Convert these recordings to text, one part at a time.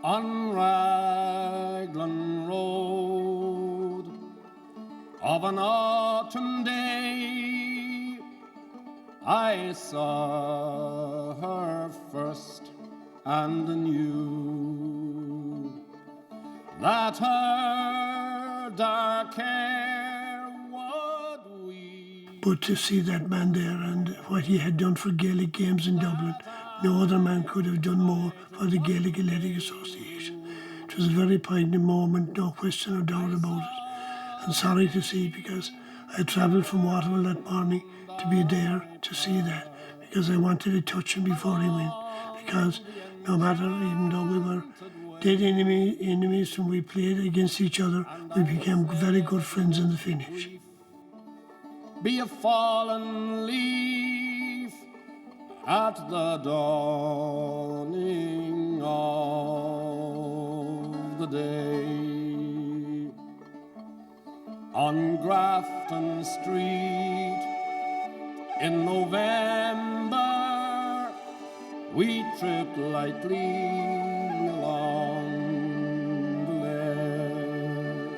on Raglan Road of an autumn day, I saw her first and knew that her dark hair would weave. But to see that man there and what he had done for Gaelic games in Dublin, no other man could have done more for the Gaelic Athletic Association. It was a very poignant moment, no question or doubt about it. And sorry to see, because I travelled from Waterville that morning to be there to see that, because I wanted to touch him before he went. Because no matter, even though we were dead enemies when we played against each other, we became very good friends in the finish. Be a fallen leaf at the dawning of the day. On Grafton Street in November, we tripped lightly along the ledge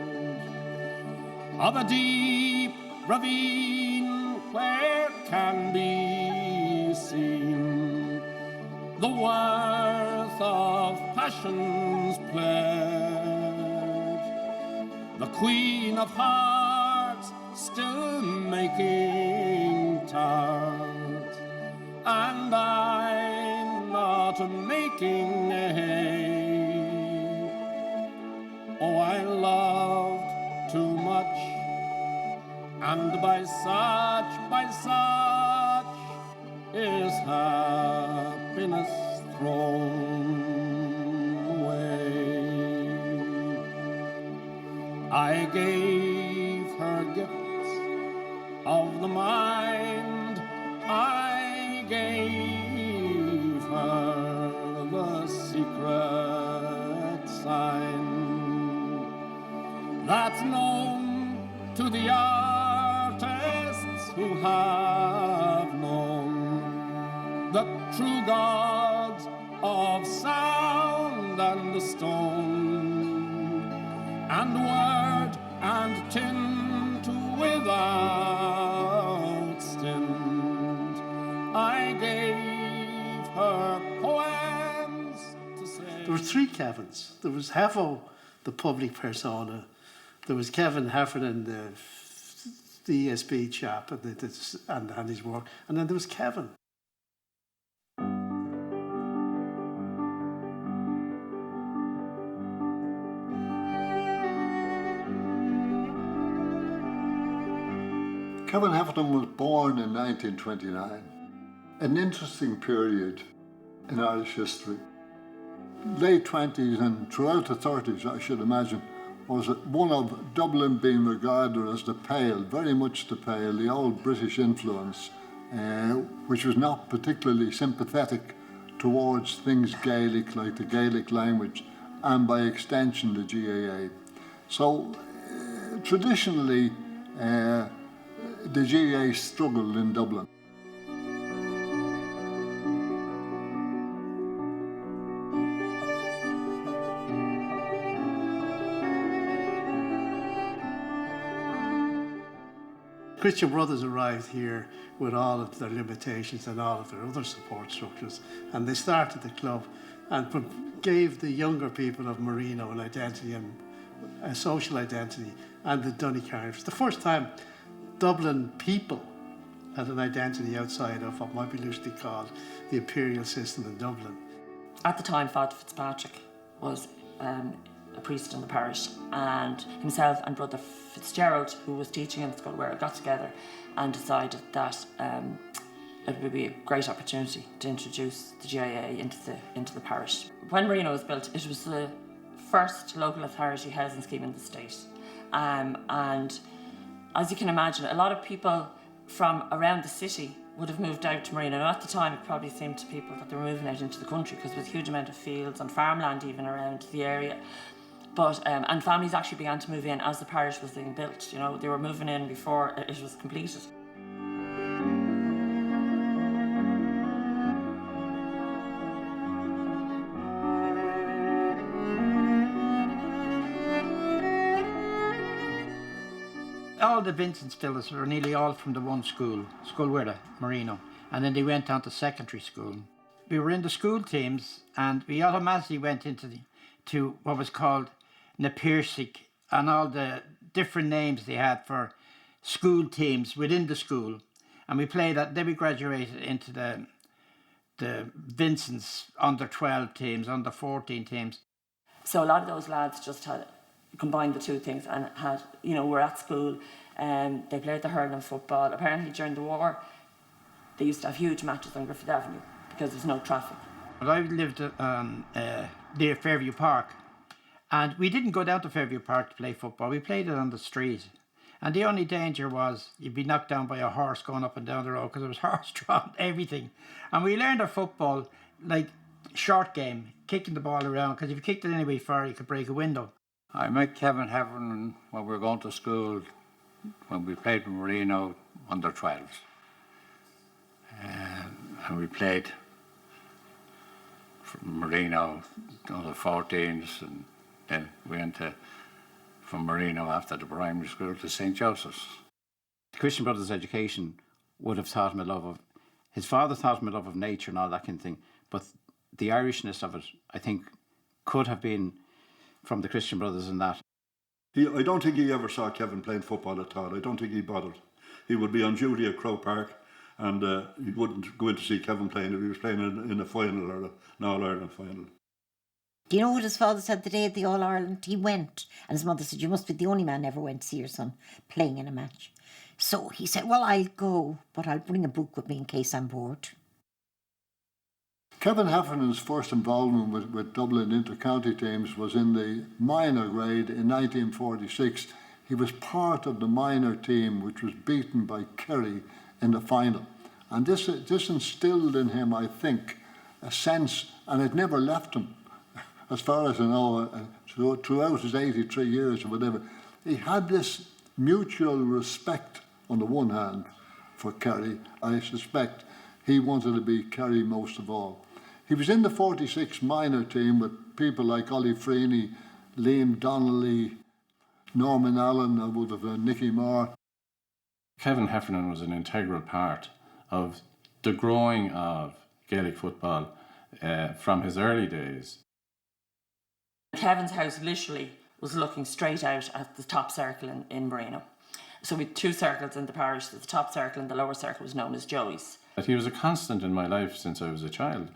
of a deep ravine where can be seen the worth of passion's pledge. The Queen of Hearts still making tarts, and I'm not making hay. Oh, I loved too much, and by such is happiness thrown away. I gave her gifts of the mind, I gave her the secret sign that's known to the artists who have known the true gods of sound and the stone, and word and tint without stint. I gave her poems to say. There were three Kevins. There was Heffo, the public persona. There was Kevin Heffernan, the ESB chap, and his work. And then there was Kevin. Kevin Heffernan was born in 1929, an interesting period in Irish history. Late 20s and throughout the 30s, I should imagine, was one of Dublin being regarded as the Pale, very much the Pale, the old British influence, which was not particularly sympathetic towards things Gaelic, like the Gaelic language, and by extension the GAA. So traditionally, the GAA struggled in Dublin. Christian Brothers arrived here with all of their limitations and all of their other support structures, and they started the club and gave the younger people of Marino an identity and a social identity, and the Donecarn. It was the first time Dublin people had an identity outside of what might be loosely called the imperial system in Dublin. At the time, Father Fitzpatrick was a priest in the parish, and himself and Brother Fitzgerald, who was teaching in the school, got together and decided that it would be a great opportunity to introduce the GIA into the parish. When Marino was built, it was the first local authority housing scheme in the state, and as you can imagine, a lot of people from around the city would have moved out to Marino. At the time, it probably seemed to people that they were moving out into the country because there was a huge amount of fields and farmland even around the area. But and families actually began to move in as the parish was being built. You know, they were moving in before it was completed. All the Vincent's fellas were nearly all from the one school where the Marino, and then they went on to secondary school. We were in the school teams, and we automatically went to what was called Napiersic, and all the different names they had for school teams within the school. And we played that. Then we graduated into the Vincent's under 12 teams, under 14 teams. So a lot of those lads just had combined the two things and had, were at school and they played the hurling football. Apparently during the war, they used to have huge matches on Griffith Avenue because there's no traffic. But I lived near Fairview Park, and we didn't go down to Fairview Park to play football. We played it on the street. And the only danger was you'd be knocked down by a horse going up and down the road because it was horse-drawn, everything. And we learned our football like short game, kicking the ball around, because if you kicked it any way far, you could break a window. I met Kevin Heffernan when we were going to school, when we played with Marino under 12s. And we played from Marino under 14s, and then we went from Marino after the primary school to St. Joseph's. The Christian Brothers education would have taught him his father taught him a love of nature and all that kind of thing, but the Irishness of it, I think, could have been from the Christian Brothers in that. I don't think he ever saw Kevin playing football at all. I don't think he bothered. He would be on duty at Croke Park, and he wouldn't go in to see Kevin playing if he was playing in a final or an All-Ireland final. Do you know what his father said the day at the All-Ireland? He went, and his mother said, "You must be the only man ever went to see your son playing in a match." So he said, "Well, I'll go, but I'll bring a book with me in case I'm bored." Kevin Heffernan's first involvement with Dublin inter-county teams was in the minor grade in 1946. He was part of the minor team which was beaten by Kerry in the final. And this instilled in him, I think, a sense, and it never left him, as far as I know, throughout his 83 years or whatever. He had this mutual respect on the one hand for Kerry. I suspect he wanted to be Kerry most of all. He was in the 46 minor team with people like Ollie Freeney, Liam Donnelly, Norman Allen, I would have Nicky Moore. Kevin Heffernan was an integral part of the growing of Gaelic football from his early days. Kevin's house literally was looking straight out at the top circle in Marino. So we had two circles in the parish. The top circle and the lower circle was known as Joey's. But he was a constant in my life since I was a child.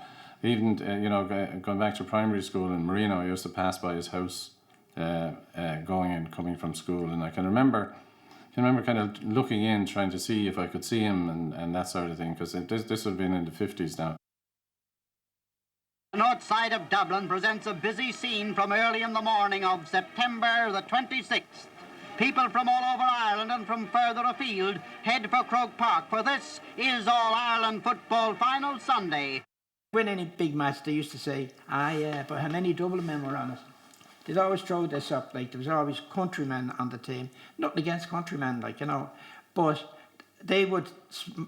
Even, going back to primary school in Marino, I used to pass by his house going and coming from school. And I can remember kind of looking in, trying to see if I could see him and that sort of thing, because this would have been in the 50s now. The north side of Dublin presents a busy scene from early in the morning of September the 26th. People from all over Ireland and from further afield head for Croke Park, for this is All-Ireland Football Final Sunday. When any big match, they used to say, but how many Dublin men were on it? They'd always throw this up, like there was always countrymen on the team. Nothing against countrymen, but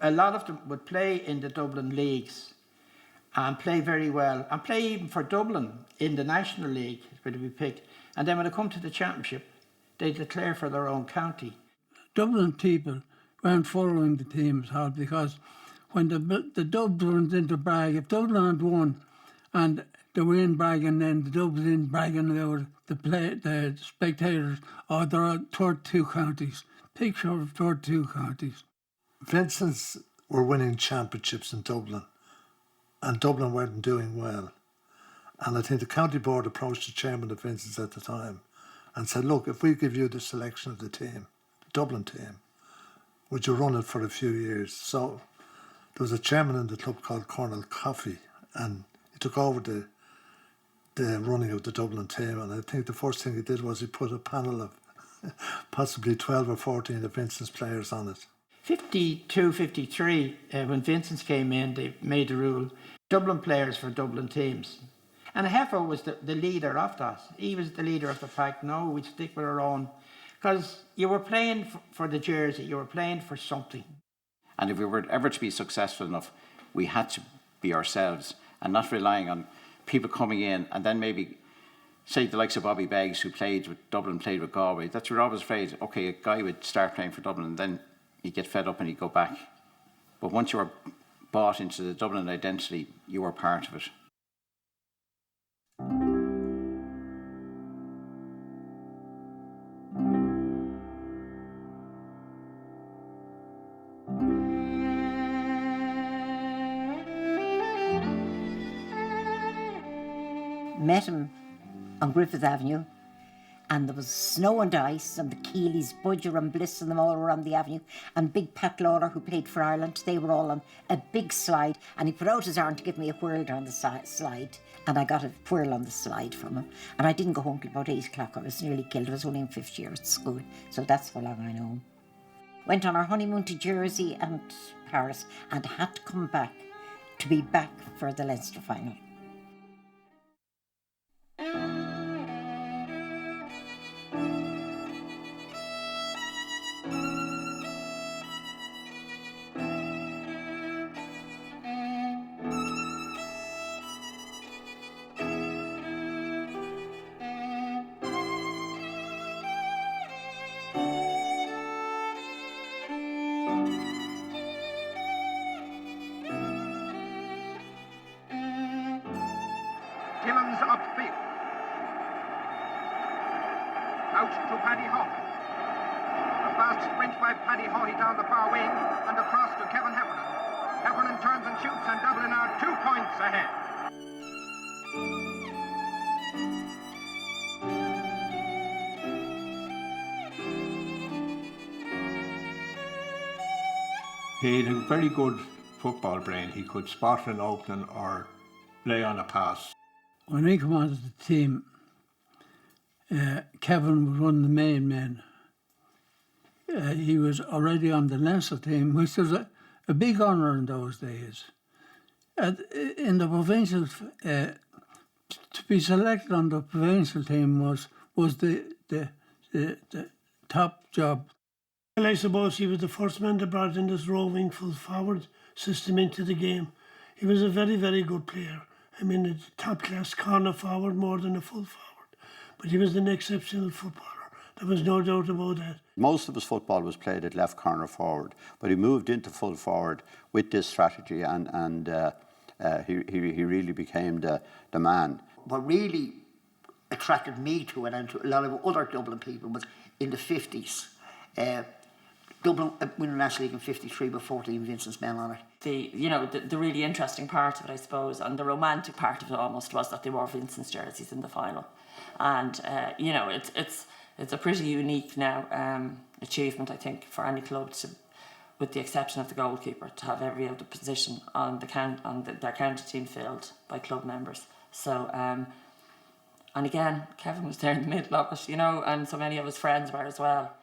a lot of them would play in the Dublin leagues and play very well, and play even for Dublin in the National League, where they'd be picked. And then when they come to the championship, they declare for their own county. Dublin people weren't following the teams hard because when the Dubs went into brag, if Dublin had won and they were in bragging, then the Dubs in bragging about the spectators, or there are 32 counties. Picture of 32 counties. Vincent's were winning championships in Dublin, and Dublin weren't doing well. And I think the county board approached the chairman of Vincent's at the time and said, "Look, if we give you the selection of the team, the Dublin team, would you run it for a few years?" So there was a chairman in the club called Colonel Coffey, and he took over the running of the Dublin team. And I think the first thing he did was he put a panel of possibly 12 or 14 of Vincent's players on it. 52, 53, when Vincent's came in, they made the rule, Dublin players for Dublin teams. And Heffer was the leader of that. He was the leader of the pack. No, we'd stick with our own. Because you were playing for the jersey, you were playing for something. And if we were ever to be successful enough, we had to be ourselves and not relying on people coming in and then maybe say the likes of Bobby Beggs, who played with Dublin, played with Galway, that you're always afraid, okay, a guy would start playing for Dublin and then he'd get fed up and he'd go back. But once you were bought into the Dublin identity, you were part of it. Met him on Griffith Avenue, and there was snow and ice, and the Keelys, Budger and Bliss and them all were on the avenue, and big Pat Lawler, who played for Ireland, they were all on a big slide, and he put out his arm to give me a whirl down the slide, and I got a whirl on the slide from him, and I didn't go home till about 8 o'clock. I was nearly killed. I was only in 5th year at school, so that's how long I know him. Went on our honeymoon to Jersey and Paris, and had to come back to be back for the Leinster final. Timmins upfield. Out to Paddy Hawley. A fast sprint by Paddy Hawley down the far wing and across to Kevin Heffernan. Heffernan turns and shoots, and Dublin are 2 points ahead. He had a very good football brain. He could spot an opening or lay on a pass. When he came onto the team, Kevin was one of the main men. He was already on the Leinster team, which was a big honour in those days. In the provincial, to be selected on the provincial team was the top job. Well, I suppose he was the first man that brought in this roving full forward system into the game. He was a very, very good player. I mean, a top-class corner forward more than a full forward. But he was an exceptional footballer. There was no doubt about that. Most of his football was played at left corner forward, but he moved into full forward with this strategy, and he really became the man. What really attracted me to it, and to a lot of other Dublin people, was in the 50s. Dublin winning National League in 53 with 14 Vincent's men on it. The really interesting part of it, I suppose, and the romantic part of it almost, was that they wore Vincent's jerseys in the final. And, it's a pretty unique now achievement, I think, for any club, to, with the exception of the goalkeeper, to have every other position on their county team filled by club members. So, and again, Kevin was there in the middle of it, and so many of his friends were as well.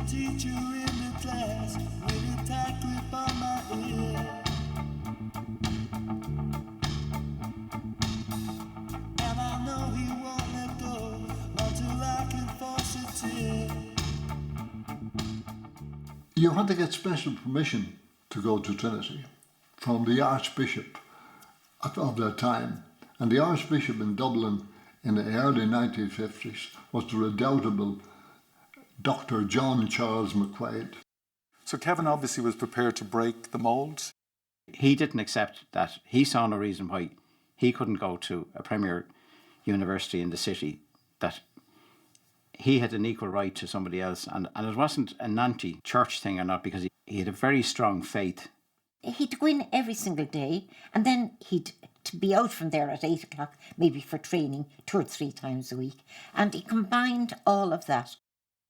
Teacher in the class with a tight grip on my ear, and I know he won't let go until I can force it in. You had to get special permission to go to Trinity from the Archbishop of that time, and the Archbishop in Dublin in the early 1950s was the redoubtable Dr. John Charles McQuaid. So Kevin obviously was prepared to break the mould. He didn't accept that. He saw no reason why he couldn't go to a premier university in the city, that he had an equal right to somebody else. And it wasn't an anti-church thing or not, because he had a very strong faith. He'd go in every single day, and then he'd to be out from there at 8 o'clock, maybe for training 2 or 3 times a week. And he combined all of that.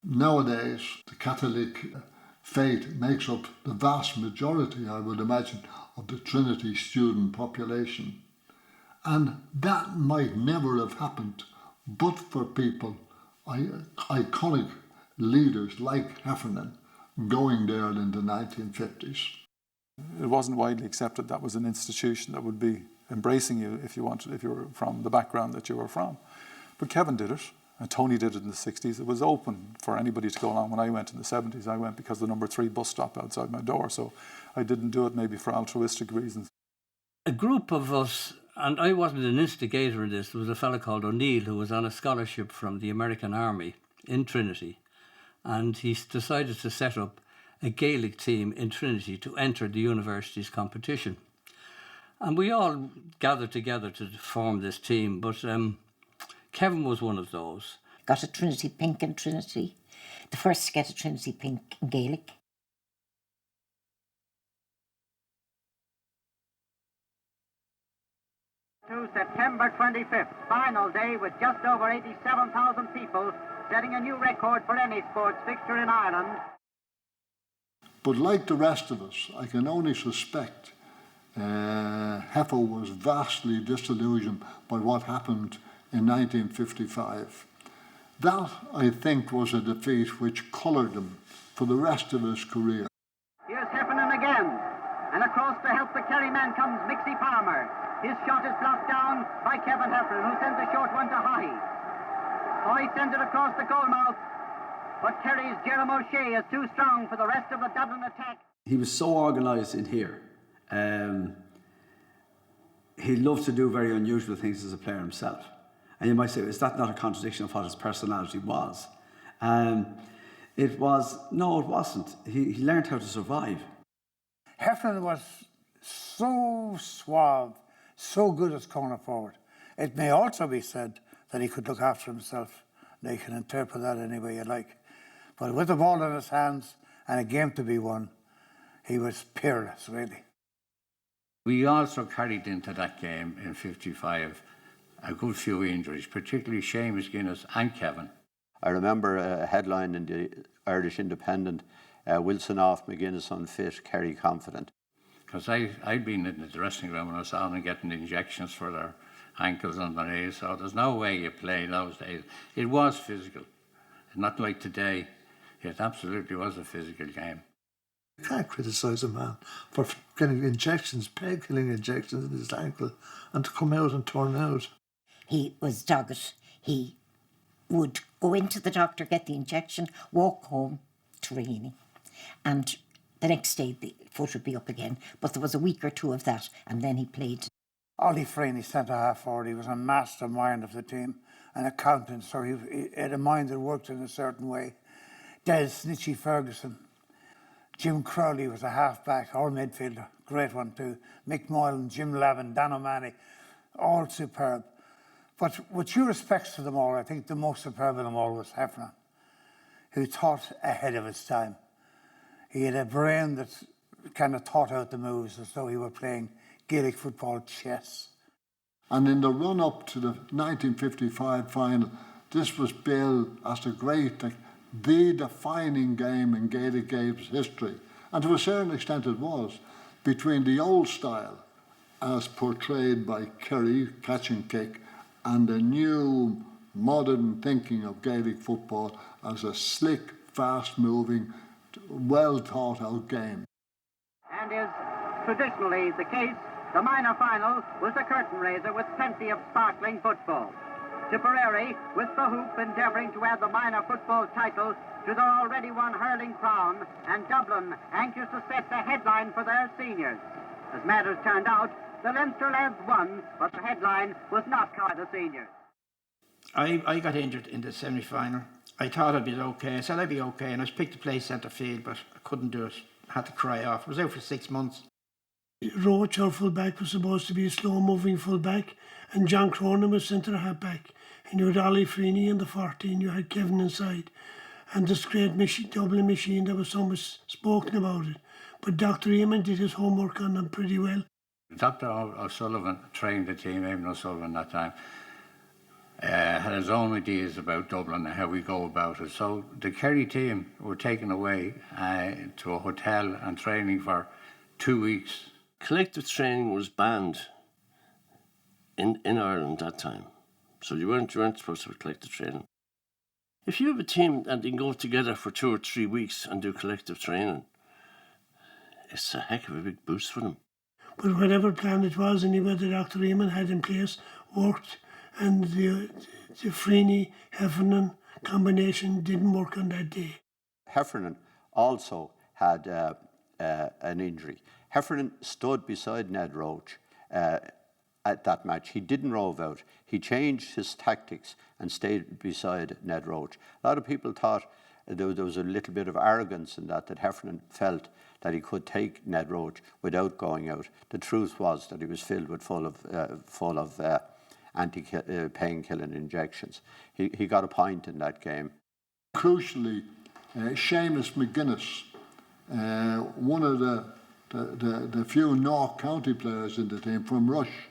Nowadays, the Catholic faith makes up the vast majority, I would imagine, of the Trinity student population. And that might never have happened but for people, iconic leaders like Heffernan, going there in the 1950s. It wasn't widely accepted that was an institution that would be embracing you if you were from the background that you were from. But Kevin did it, and Tony did it in the 60s. It was open for anybody to go along. When I went in the 70s, I went because the number 3 bus stop outside my door, so I didn't do it maybe for altruistic reasons. A group of us, and I wasn't an instigator in this, there was a fellow called O'Neill who was on a scholarship from the American Army in Trinity, and he decided to set up a Gaelic team in Trinity to enter the university's competition. And we all gathered together to form this team, but Kevin was one of those. Got a Trinity pink in Trinity, the first to get a Trinity pink in Gaelic. To September 25th, final day with just over 87,000 people, setting a new record for any sports fixture in Ireland. But like the rest of us, I can only suspect Heffer was vastly disillusioned by what happened in 1955. That, I think, was a defeat which coloured him for the rest of his career. Here's Heffernan again, and across to help the Kerry man comes Mixie Palmer. His shot is blocked down by Kevin Heffernan, who sends a short one to Haughey. Haughey sends it across the goal mouth, but Kerry's Jeremy O'Shea is too strong for the rest of the Dublin attack. He was so organised in here. He loved to do very unusual things as a player himself. And you might say, is that not a contradiction of what his personality was? It was, no, it wasn't. He learned how to survive. Heffernan was so suave, so good as corner forward. It may also be said that he could look after himself. Now you can interpret that any way you like. But with the ball in his hands and a game to be won, he was peerless, really. We also carried into that game in 55 a good few injuries, particularly Seamus Guinness and Kevin. I remember a headline in the Irish Independent, Wilson off, McGuinness unfit, Kerry confident. Because I'd been in the dressing room and I saw them getting injections for their ankles and their knees, so there's no way you play those days. It was physical, not like today. It absolutely was a physical game. You can't criticise a man for getting injections, painkilling injections in his ankle, and to come out and turn out. He was dogged. He would go into the doctor, get the injection, walk home to Raheny, and the next day the foot would be up again. But there was a week or two of that, and then he played. Ollie Freeney, centre-half forward, he was a mastermind of the team, an accountant, so he had a mind that worked in a certain way. Des Snitchy Ferguson. Jim Crowley was a half-back or midfielder, great one too. Mick Moylan, Jim Lavin, Dan O'Mahony, all superb. But with due respects to them all, I think the most superb of them all was Heffernan, who thought ahead of his time. He had a brain that kind of thought out the moves as though he were playing Gaelic football chess. And in the run-up to the 1955 final, this was billed as the defining game in Gaelic games history. And to a certain extent it was, between the old style, as portrayed by Kerry, catch and kick, and the new modern thinking of Gaelic football as a slick, fast-moving, well-thought-out game. And is traditionally the case, the minor final was the curtain raiser with plenty of sparkling football. Tipperary, with the hoop endeavouring to add the minor football title to their already won hurling crown, and Dublin anxious to set the headline for their seniors. As matters turned out, the Leinster lads won, but the headline was not for the seniors. I got injured in the semi-final. I thought I'd be okay. I said I'd be okay, and I was picked to play centre field, but I couldn't do it. I had to cry off. I was out for 6 months. Roach, our full-back, was supposed to be a slow-moving full-back, and John Cronin was centre-half-back. And you had Ollie Freeney in the 14, you had Kevin inside. And this great Dublin machine, there was so much spoken about it. But Dr. Eamon did his homework on them pretty well. Dr. O'Sullivan trained the team, Eamon O'Sullivan at that time, had his own ideas about Dublin and how we go about it. So the Kerry team were taken away to a hotel and training for 2 weeks. Collective training was banned in Ireland that time. So you weren't supposed to have collective training. If you have a team and they can go together for 2 or 3 weeks and do collective training, it's a heck of a big boost for them. But whatever plan it was, anyway, that Dr. Eamon had in place worked, and the Freeney Heffernan combination didn't work on that day. Heffernan also had an injury. Heffernan stood beside Ned Roach at that match. He didn't rove out. He changed his tactics and stayed beside Ned Roach. A lot of people thought there was a little bit of arrogance in that Heffernan felt that he could take Ned Roach without going out. The truth was that he was filled with full of anti-painkilling injections. He got a point in that game. Crucially, Seamus McGuinness, one of the few North County players in the team from Rush,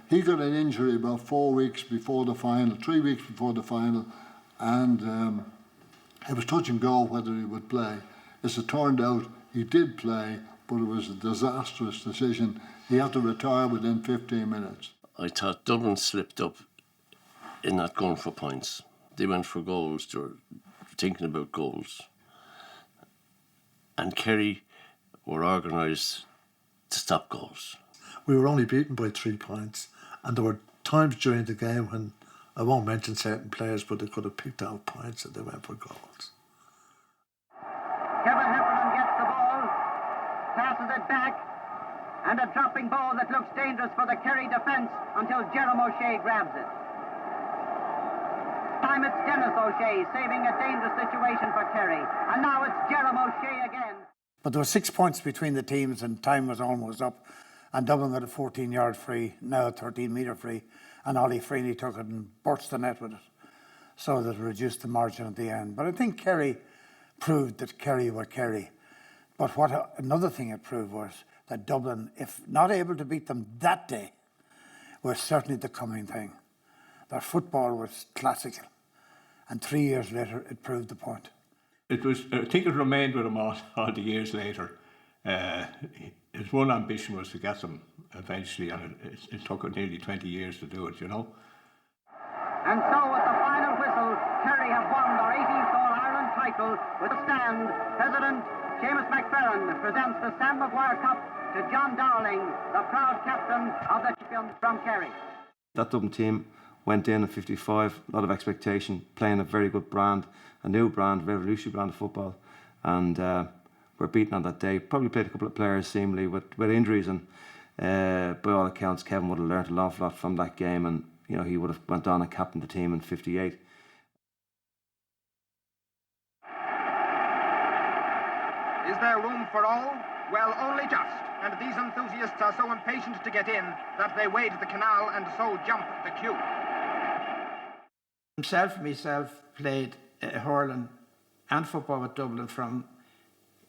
he got an injury about 4 weeks before the final, 3 weeks before the final, and it was touch and go whether he would play. As it turned out, he did play, but it was a disastrous decision. He had to retire within 15 minutes. I thought Dublin slipped up in not going for points. They went for goals. They were thinking about goals. And Kerry were organised to stop goals. We were only beaten by 3 points, and there were times during the game when, I won't mention certain players, but they could have picked out points and they went for goals. Kevin Heffernan gets the ball, passes it back, and a dropping ball that looks dangerous for the Kerry defence until Jerome O'Shea grabs it. Time it's Dennis O'Shea saving a dangerous situation for Kerry, and now it's Jerome O'Shea again. But there were 6 points between the teams and time was almost up, and Dublin got a 14-yard free, now a 13-metre free, and Ollie Freeney took it and burst the net with it, so that it reduced the margin at the end. But I think Kerry proved that Kerry were Kerry. But what another thing it proved was that Dublin, if not able to beat them that day, were certainly the coming thing. Their football was classical, and 3 years later it proved the point. It was, I think it remained with him all the years later. His one ambition was to get them eventually, and it took nearly 20 years to do it, you know. And so at the final whistle, Kerry have won their 18th All-Ireland title with a stand. President Seamus McFerrin presents the Sam Maguire Cup to John Dowling, the proud captain of the champions from Kerry. That Dublin team went in at 55, a lot of expectation, playing a very good brand, a new brand, revolutionary brand of football, and were beaten on that day. Probably played a couple of players seemingly with injuries, and by all accounts Kevin would have learnt an awful lot from that game, and you know, he would have went on and captained the team in 58. Is there room for all? Well, only just. And these enthusiasts are so impatient to get in that they wade the canal and so jump the queue. Myself played hurling and football with Dublin from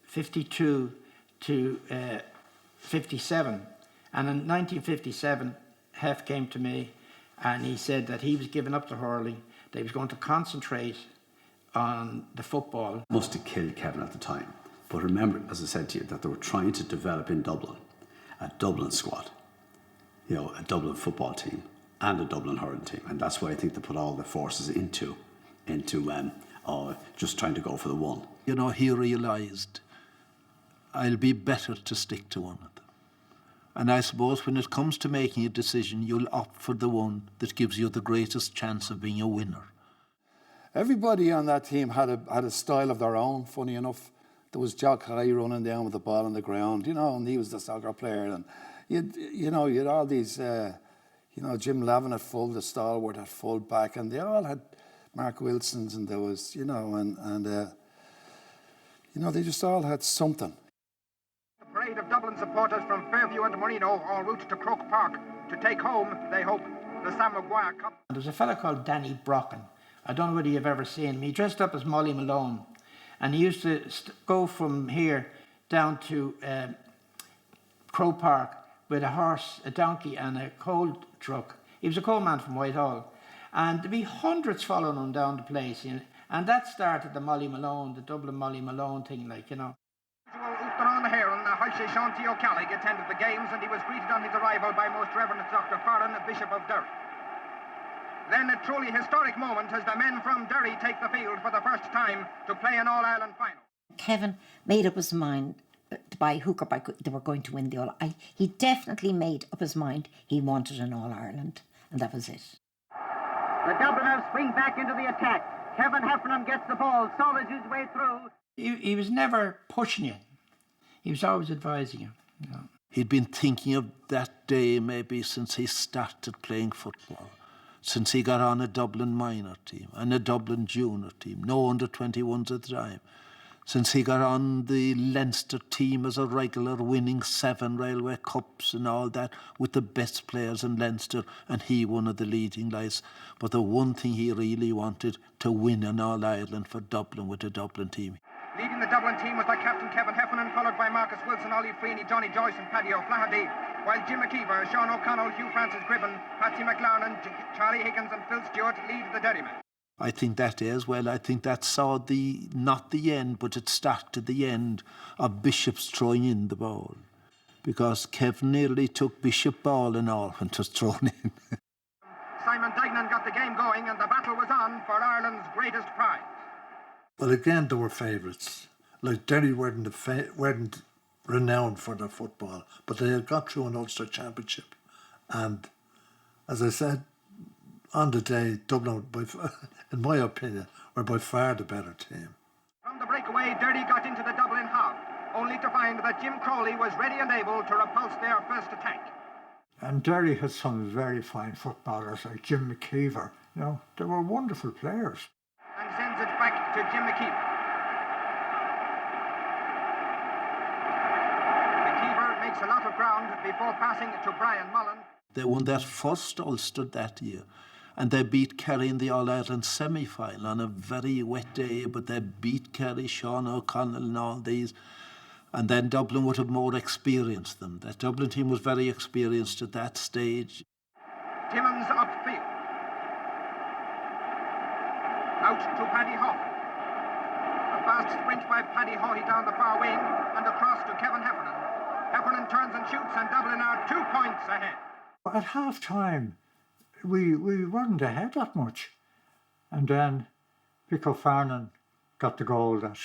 52 to 57. And in 1957, Hef came to me and he said that he was giving up the hurling, that he was going to concentrate on the football. Must have killed Kevin at the time. But remember, as I said to you, that they were trying to develop in Dublin a Dublin squad, you know, a Dublin football team and a Dublin hurling team. And that's why I think they put all the forces into just trying to go for the one. You know, he realised, I'll be better to stick to one of them. And I suppose when it comes to making a decision, you'll opt for the one that gives you the greatest chance of being a winner. Everybody on that team had a style of their own, funny enough. There was Jock High running down with the ball on the ground, you know, and he was the soccer player. And you had all these, Jim Lavin at full, the stalwart at full back, and they all had Mark Wilsons, and there was, they just all had something. A parade of Dublin supporters from Fairview and Marino en route to Croke Park to take home, they hope, the Sam Maguire Cup. There was a fella called Danny Brocken. I don't know whether you've ever seen him. He dressed up as Molly Malone. And he used to go from here down to Croke Park with a horse, a donkey and a coal truck. He was a coal man from Whitehall. And there'd be hundreds following him down the place. You know? And that started the Molly Malone, the Dublin Molly Malone thing, like, you know. Uachtaráin Heron, Haishe Shanti O'Callig attended the games, and he was greeted on his arrival by Most Reverend Dr. Farran, Bishop of Derry. Then a truly historic moment as the men from Derry take the field for the first time to play an All-Ireland final. Kevin made up his mind by hook or by crook, they were going to win the All. He definitely made up his mind he wanted an All Ireland, and that was it. The Dubliners swing back into the attack. Kevin Heffernan gets the ball, solid his way through. He was never pushing you. He was always advising you. You know. He'd been thinking of that day maybe since he started playing football, since he got on a Dublin minor team and a Dublin junior team, no under-21s at the time, since he got on the Leinster team as a regular, winning 7 Railway Cups and all that with the best players in Leinster, and he one of the leading lights. But the one thing he really wanted, to win an All-Ireland for Dublin with the Dublin team. Leading the Dublin team was the captain Kevin Heffernan, followed by Marcus Wilson, Ollie Freeney, Johnny Joyce and Paddy O'Flaherty, while Jim McKeever, Sean O'Connell, Hugh Francis Gribben, Patsy McLaren, Charlie Higgins and Phil Stewart lead the Derrymen. I think that is, well, I think that saw not the end, but it started the end of Bishop's throwing in the ball. Because Kev nearly took Bishop ball and all when it was thrown in. Simon Dignan got the game going and the battle was on for Ireland's greatest prize. Well, again, they were favourites. Like Derry weren't renowned for their football, but they had got through an Ulster Championship. And as I said, on the day, Dublin, in my opinion, were by far the better team. From the breakaway, Derry got into the Dublin half, only to find that Jim Crowley was ready and able to repulse their first attack. And Derry had some very fine footballers like Jim McKeever. You know, they were wonderful players. And sends it back to Jim McKeever. McKeever makes a lot of ground before passing it to Brian Mullen. They won their first Ulster that year, and they beat Kerry in the All-Ireland semi-final on a very wet day, but they beat Kerry, Sean O'Connell and all these. And then Dublin would have more experience than that. Dublin team was very experienced at that stage. Timmins upfield. Out to Paddy Hawkey. A fast sprint by Paddy Hawkey down the far wing and across to Kevin Heffernan. Heffernan turns and shoots and Dublin are 2 points ahead. At half-time, we weren't ahead that much. And then Pico Farnan got the goal that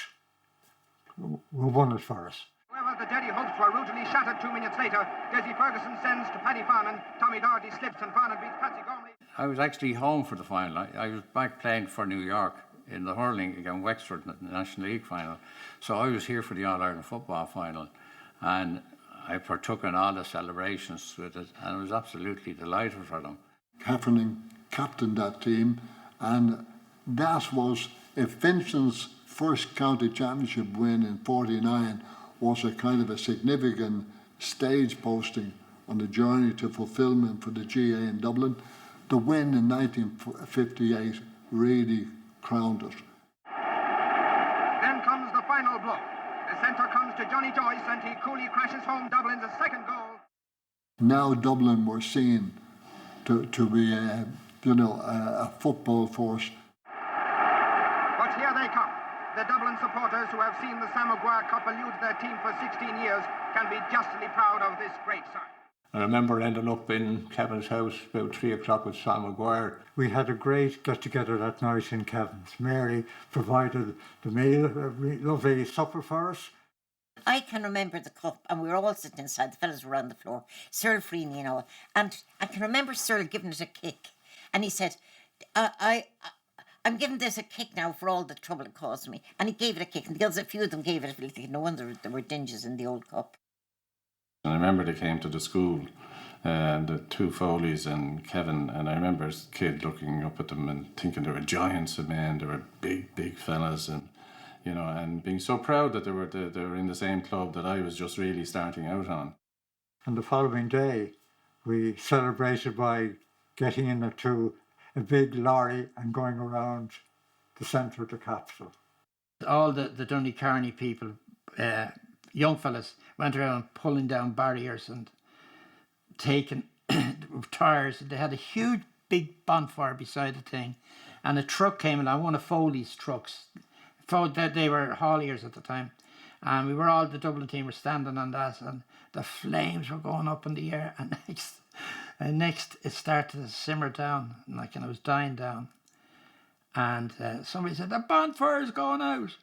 won it for us. However, the Derry hopes were rudely shattered 2 minutes later. Desi Ferguson sends to Paddy Farnan. Tommy Doherty slips and Farnan beats Patsy Gormley. I was actually home for the final. I was back playing for New York in the hurling against Wexford in the National League final. So I was here for the All-Ireland football final. And I partook in all the celebrations with it, and I was absolutely delighted for them. Heffernan captained that team, and that was, if Vincent's first county championship win in '49 was a kind of a significant stage posting on the journey to fulfilment for the GA in Dublin, the win in 1958 really crowned it. Then comes the final blow. The centre comes to Johnny Joyce and he coolly crashes home Dublin's second goal. Now Dublin were seen to be a football force. But here they come. The Dublin supporters who have seen the Sam Maguire Cup elude their team for 16 years can be justly proud of this great sign. I remember ending up in Kevin's house about 3 o'clock with Sam Maguire. We had a great get-together that night in Kevin's. Mary provided the meal, a lovely supper for us. I can remember the cup, and we were all sitting inside. The fellas were on the floor, Cyril Freeney and all. And I can remember Cyril giving it a kick. And he said, I'm giving this a kick now for all the trouble it caused me. And he gave it a kick. And a few of them gave it a little. No wonder there were dinges in the old cup. And I remember they came to the school, the two Foleys and Kevin, and I remember as a kid looking up at them and thinking they were giants of men, they were big fellas, and and being so proud that they were in the same club that I was just really starting out on. And the following day, we celebrated by getting into a big lorry and going around the centre of the capital. All the Dooney-Carney people, young fellas, went around pulling down barriers and taking tires. They had a huge big bonfire beside the thing, and a truck came along, one of Foley's trucks. They were hauliers at the time, and the Dublin team were standing on that, and the flames were going up in the air, and next it started to simmer down, and it was dying down, and somebody said, the bonfire's going out,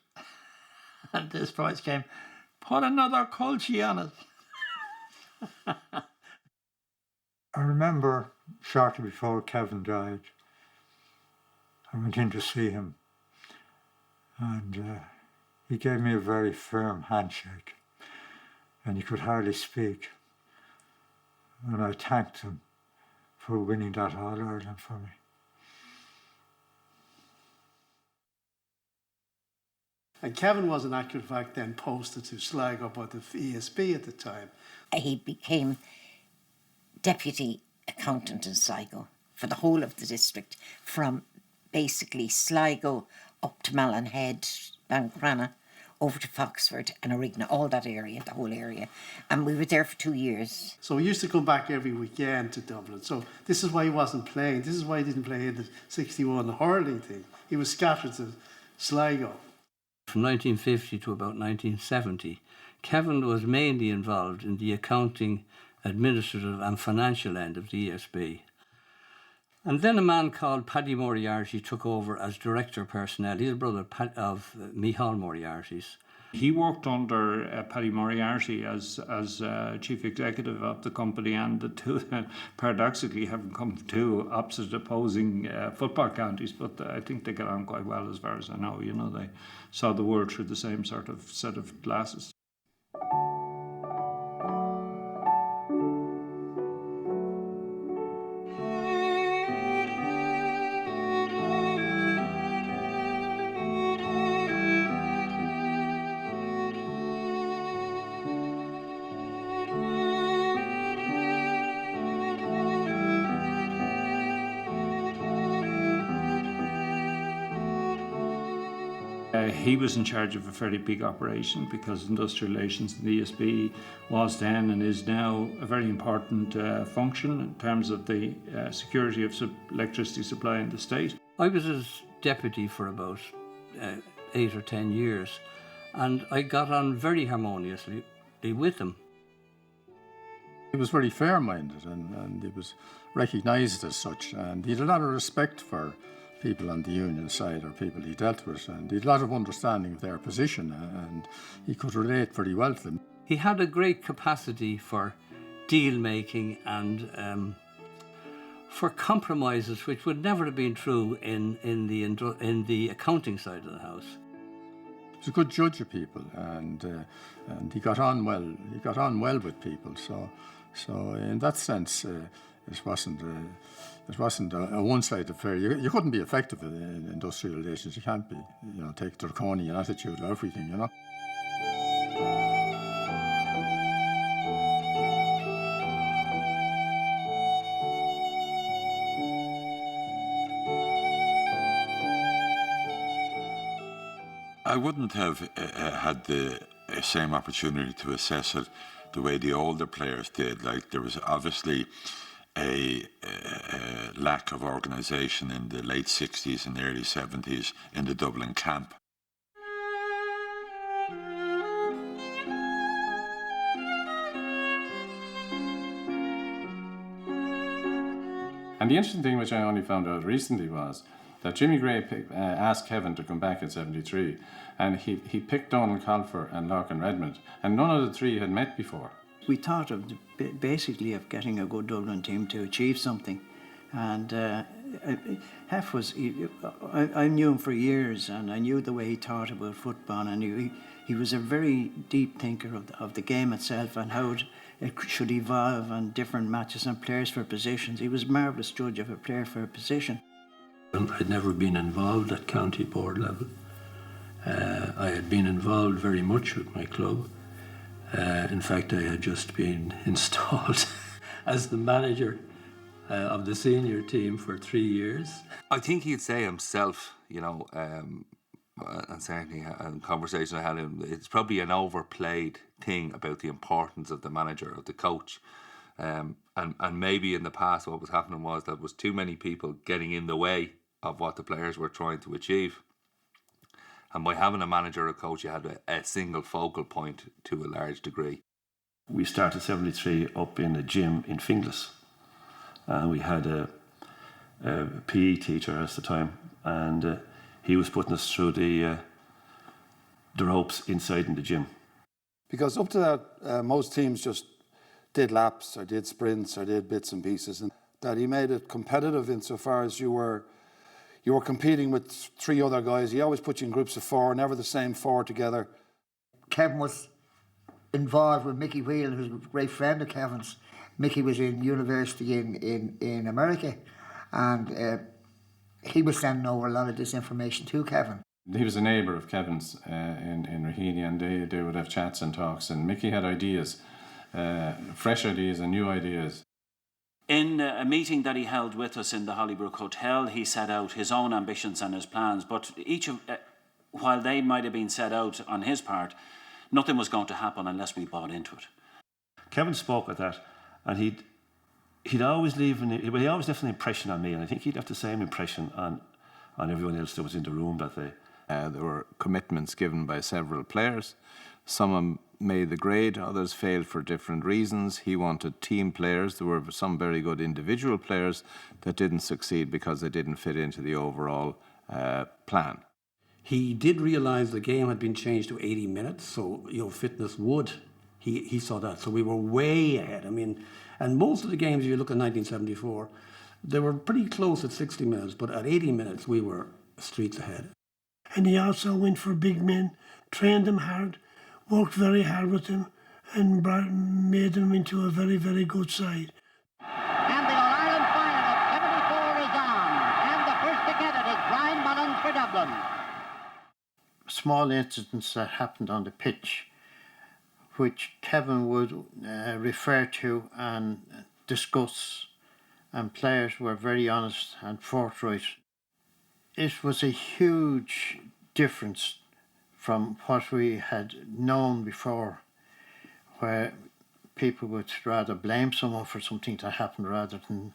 and this voice came, Put another culture on it. I remember shortly before Kevin died, I went in to see him, and he gave me a very firm handshake, and he could hardly speak. And I thanked him for winning that All-Ireland for me. And Kevin was, in actual fact, then posted to Sligo by the ESB at the time. He became deputy accountant in Sligo for the whole of the district, from basically Sligo up to Mallinhead, Bancrana, over to Foxford and Origna, all that area, the whole area. And we were there for 2 years. So he used to come back every weekend to Dublin. So this is why he wasn't playing. This is why he didn't play in the 61 hurling thing. He was scattered to Sligo. From 1950 to about 1970, Kevin was mainly involved in the accounting, administrative and financial end of the ESB. And then a man called Paddy Moriarty took over as director personnel. He's a brother of Micheál Moriarty's. He worked under Paddy Moriarty as chief executive of the company, and the two paradoxically have come from two opposite opposing football counties, but I think they get on quite well as far as I know. You know, they saw the world through the same sort of set of glasses. He was in charge of a very big operation because industrial relations in the ESB was then and is now a very important function in terms of the security of electricity supply in the state. I was his deputy for about 8 or 10 years, and I got on very harmoniously with him. He was very fair-minded and he was recognised as such, and he had a lot of respect for people on the union side or people he dealt with, and he had a lot of understanding of their position, and he could relate very well to them. He had a great capacity for deal making and for compromises, which would never have been true in the accounting side of the house. He was a good judge of people, and he got on well. He got on well with people. So in that sense, it wasn't a one-sided affair. You couldn't be effective in industrial relations. You can't be, take a draconian attitude to everything, I wouldn't have had the same opportunity to assess it the way the older players did. Like, there was obviously a lack of organisation in the late 60s and early 70s in the Dublin camp. And the interesting thing, which I only found out recently, was that Jimmy Gray asked Kevin to come back in '73, and he picked Donald Colfer and Larkin Redmond, and none of the three had met before. We thought of basically of getting a good Dublin team to achieve something, and Hef was. I knew him for years, and I knew the way he thought about football. I knew he was a very deep thinker of the game itself and how it should evolve and different matches and players for positions. He was a marvellous judge of a player for a position. I'd never been involved at county board level. I had been involved very much with my club. In fact, I had just been installed as the manager of the senior team for 3 years. I think he'd say himself, and certainly in conversation I had with him, it's probably an overplayed thing about the importance of the manager, of the coach. And maybe in the past what was happening was there was too many people getting in the way of what the players were trying to achieve. And by having a manager or a coach, you had a single focal point to a large degree. We started 73 up in a gym in Finglas. And we had a PE teacher at the time, and he was putting us through the ropes inside in the gym. Because up to that, most teams just did laps or did sprints or did bits and pieces, and that he made it competitive insofar as you were competing with 3 other guys. He always put you in groups of 4, never the same 4 together. Kevin was involved with Mickey Whelan, who's a great friend of Kevin's. Mickey was in university in America, and he was sending over a lot of this information to Kevin. He was a neighbour of Kevin's in Raheny, and they would have chats and talks, and Mickey had ideas, fresh ideas and new ideas. In a meeting that he held with us in the Hollybrook Hotel, he set out his own ambitions and his plans, but while they might have been set out on his part, nothing was going to happen unless we bought into it. Kevin spoke at that, and he always left an impression on me, and I think he'd left the same impression on everyone else that was in the room that day. There were commitments given by several players. Some made the grade, others failed for different reasons. He wanted team players. There were some very good individual players that didn't succeed because they didn't fit into the overall plan. He did realise the game had been changed to 80 minutes, so fitness would. He saw that, so we were way ahead. I mean, and most of the games, if you look at 1974, they were pretty close at 60 minutes, but at 80 minutes, we were streets ahead. And he also went for big men, trained them hard, worked very hard with them, and made them into a very, very good side. And the All-Ireland final of 74 is on, and the first to get it is Brian Mullins for Dublin. Small incidents that happened on the pitch, which Kevin would refer to and discuss, and players were very honest and forthright. It was a huge difference from what we had known before, where people would rather blame someone for something that happened rather than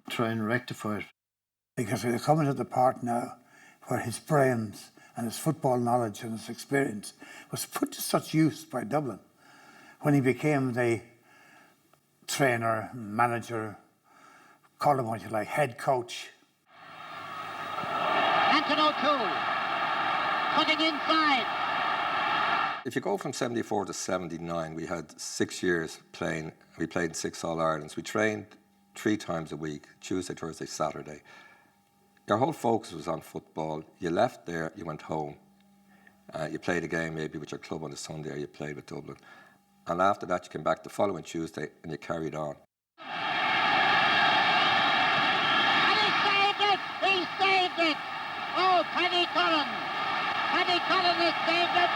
try and rectify it. Because we're coming to the part now where his brains and his football knowledge and his experience was put to such use by Dublin when he became the trainer, manager, call him what you like, head coach. Anton O'Toole, cutting inside. If you go from 74 to 79, we had 6 years playing. We played 6 All-Irelands. We trained 3 times a week, Tuesday, Thursday, Saturday. Your whole focus was on football. You left there, you went home. You played a game maybe with your club on the Sunday, or you played with Dublin. And after that, you came back the following Tuesday and you carried on. And he saved it! He saved it! Oh, Paddy Cullen! Paddy Cullen has saved it!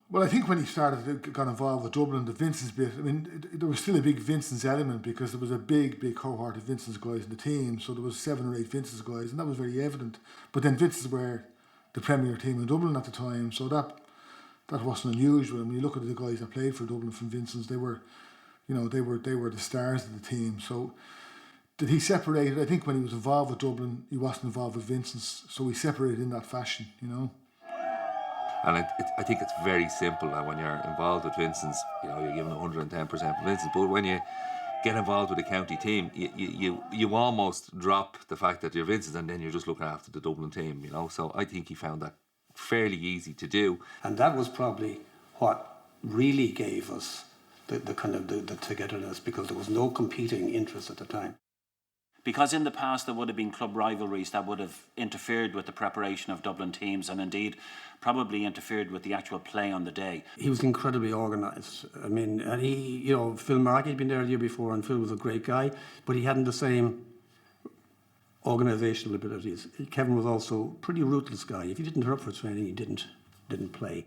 Well, I think when he started, got involved with Dublin, the Vincent's bit, I mean, there was still a big Vincent's element because there was a big cohort of Vincent's guys in the team. So there was 7 or 8 Vincent's guys, and that was very evident. But then Vincent's were the premier team in Dublin at the time, so that wasn't unusual. And when you look at the guys that played for Dublin from Vincent's, they were the stars of the team. So did he separate it? I think when he was involved with Dublin, he wasn't involved with Vincent's, so he separated in that fashion, And I think it's very simple that when you're involved with Vincent's, you're giving 110% for Vincent's. But when you get involved with a county team, you almost drop the fact that you're Vincent's and then you're just looking after the Dublin team, So I think he found that fairly easy to do. And that was probably what really gave us the kind of the togetherness, because there was no competing interest at the time. Because in the past there would have been club rivalries that would have interfered with the preparation of Dublin teams, and indeed probably interfered with the actual play on the day. He was incredibly organised. I mean, and he, Phil Markey had been there the year before, and Phil was a great guy, but he hadn't the same organisational abilities. Kevin was also a pretty ruthless guy. If he didn't turn up for training, he didn't play.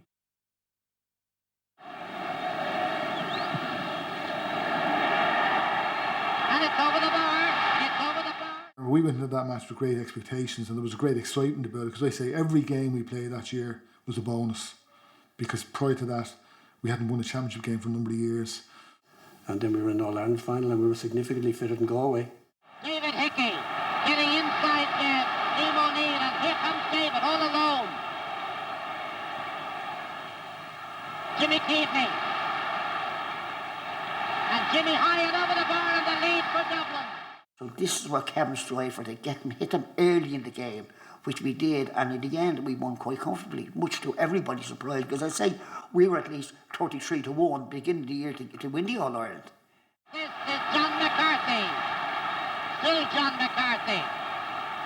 And it's over the bar. We went into that match with great expectations, and there was a great excitement about it, because I say every game we played that year was a bonus, because prior to that we hadn't won a championship game for a number of years. And then we were in the All-Ireland final, and we were significantly fitter than Galway. David Hickey getting inside there. Steve O'Neill, and here comes David all alone. Jimmy Keaveney. And Jimmy high and over the bar, and the lead for Dublin. So this is what Kevin strived for, to hit them early in the game, which we did, and in the end we won quite comfortably, much to everybody's surprise, because I say we were at least 33-1 beginning of the year to win the All-Ireland. This is John McCarthy. Still John McCarthy.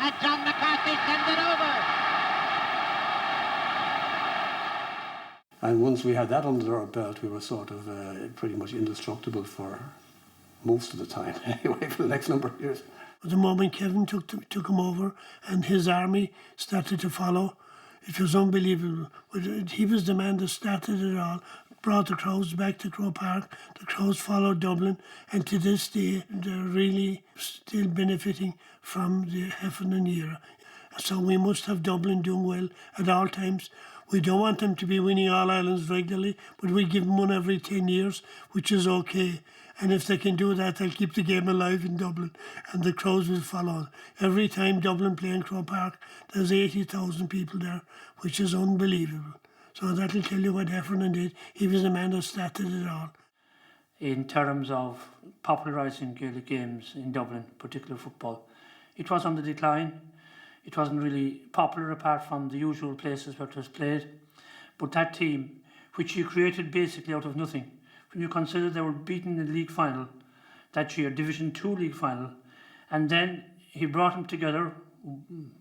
And John McCarthy sends it over. And once we had that under our belt, we were sort of pretty much indestructible for most of the time, anyway, for the next number of years. The moment Kevin took him over and his army started to follow, it was unbelievable. He was the man that started it all, brought the crowds back to Croke Park. The crowds followed Dublin, and to this day, they're really still benefiting from the Heffernan era. So we must have Dublin doing well at all times. We don't want them to be winning All Irelands regularly, but we give them one every 10 years, which is okay. And if they can do that, they'll keep the game alive in Dublin, and the crowds will follow. Every time Dublin play in Croke Park, there's 80,000 people there, which is unbelievable. So that'll tell you what Heffernan did. He was the man that started it all. In terms of popularising Gaelic games in Dublin, particular football, it was on the decline. It wasn't really popular apart from the usual places where it was played. But that team, which he created basically out of nothing, when you consider they were beaten in the league final that year, Division 2 league final, and then he brought them together,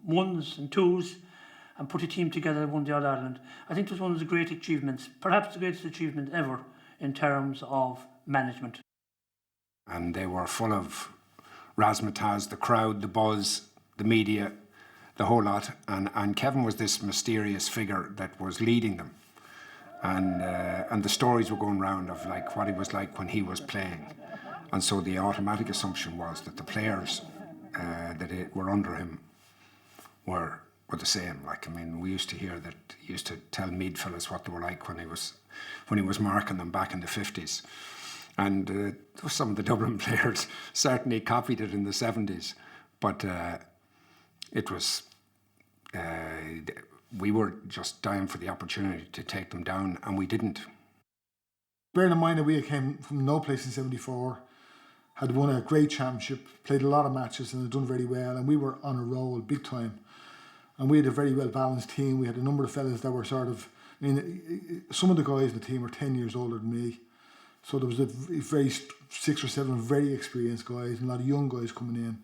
ones and twos, and put a team together that won the All-Ireland. I think it was one of the great achievements, perhaps the greatest achievement ever in terms of management. And they were full of razzmatazz, the crowd, the buzz, the media, the whole lot. And Kevin was this mysterious figure that was leading them. And the stories were going round of like what he was like when he was playing. And so the automatic assumption was that the players that were under him were the same. Like, I mean, we used to hear that he used to tell Mead fellas what they were like when he was marking them back in the 50s. And some of the Dublin players certainly copied it in the 70s. But it was... we were just dying for the opportunity to take them down, and we didn't. Bearing in mind that we came from no place in '74, had won a great championship, played a lot of matches and had done very well, and we were on a roll big time. And we had a very well balanced team. We had a number of fellas that were sort of, I mean, some of the guys in the team were 10 years older than me. So there was a very 6 or 7 very experienced guys and a lot of young guys coming in.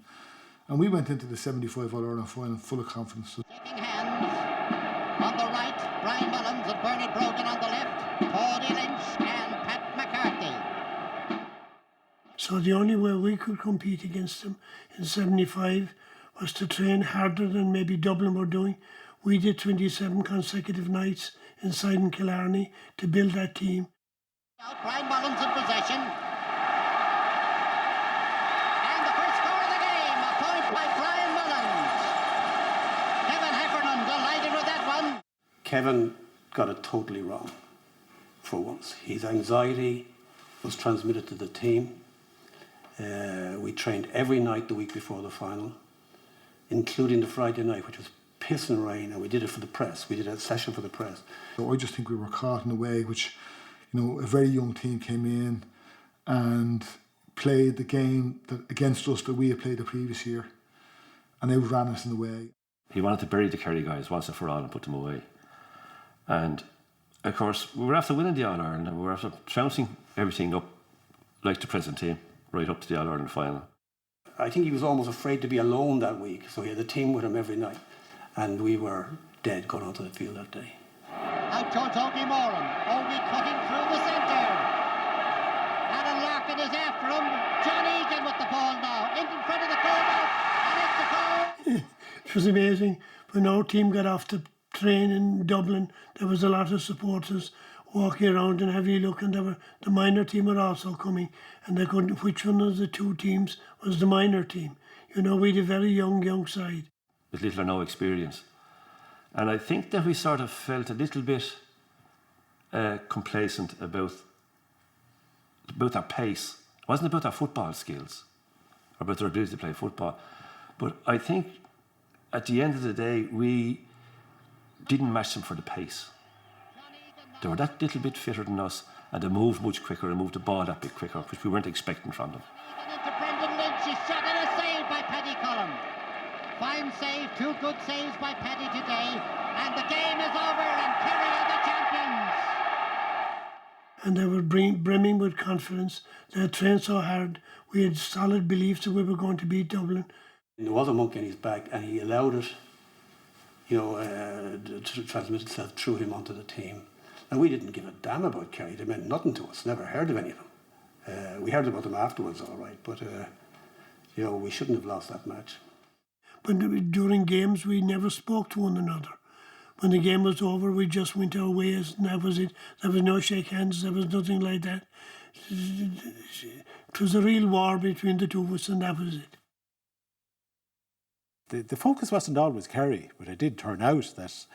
And we went into the 75 All-Ireland final full of confidence. Shaking hands. On the right, Brian Mullins and Bernard Brogan on the left, Paudie Lynch and Pat McCarthy. So the only way we could compete against them in '75 was to train harder than maybe Dublin were doing. We did 27 consecutive nights inside in Killarney to build that team. Out, Brian Mullins in possession. And the first score of the game, a point by Brian Mullins. Kevin Heffernan delighted with that one. Kevin got it totally wrong for once. His anxiety was transmitted to the team. We trained every night the week before the final, including the Friday night, which was pissing rain, and we did it for the press. We did a session for the press. So I just think we were caught in a way which, you know, a very young team came in and played the game against us that we had played the previous year, and outran us in the way. He wanted to bury the Kerry guys once and for all and put them away. And of course, we were after winning the All-Ireland, and we were after trouncing everything up like the present team, right up to the All-Ireland final. I think he was almost afraid to be alone that week, so he had a team with him every night. And we were dead going onto the field that day. Out towards Ogie Moran. Ogie cutting through the centre. Alan Larkin is after him. John Egan with the ball now. In front of the goal now. And it's a goal. It was amazing. When our team got off the train in Dublin, there was a lot of supporters walking around and having a look, and the minor team were also coming, and they couldn't, which one of the two teams was the minor team. You know, we had a very young side. With little or no experience. And I think that we sort of felt a little bit complacent about our pace. It wasn't about our football skills or about our ability to play football. But I think at the end of the day, we didn't match them for the pace. They were that little bit fitter than us, and they moved much quicker and moved the ball that bit quicker, which we weren't expecting from them. Into Brendan Lynch, his shot and a save Fine save, 2 good saves by Paddy today, and the game is over and Kerry are the champions. And they were brimming with confidence. They had trained so hard. We had solid beliefs that we were going to beat Dublin. There was a monkey in his back, and he allowed it, to transmit itself through him onto the team. And we didn't give a damn about Kerry. They meant nothing to us. Never heard of any of them. We heard about them afterwards, all right, but we shouldn't have lost that match. But during games, we never spoke to one another. When the game was over, we just went our ways, and that was it. There was no shake hands, there was nothing like that. It was a real war between the two of us, and that was it. The focus wasn't always Kerry, but it did turn out that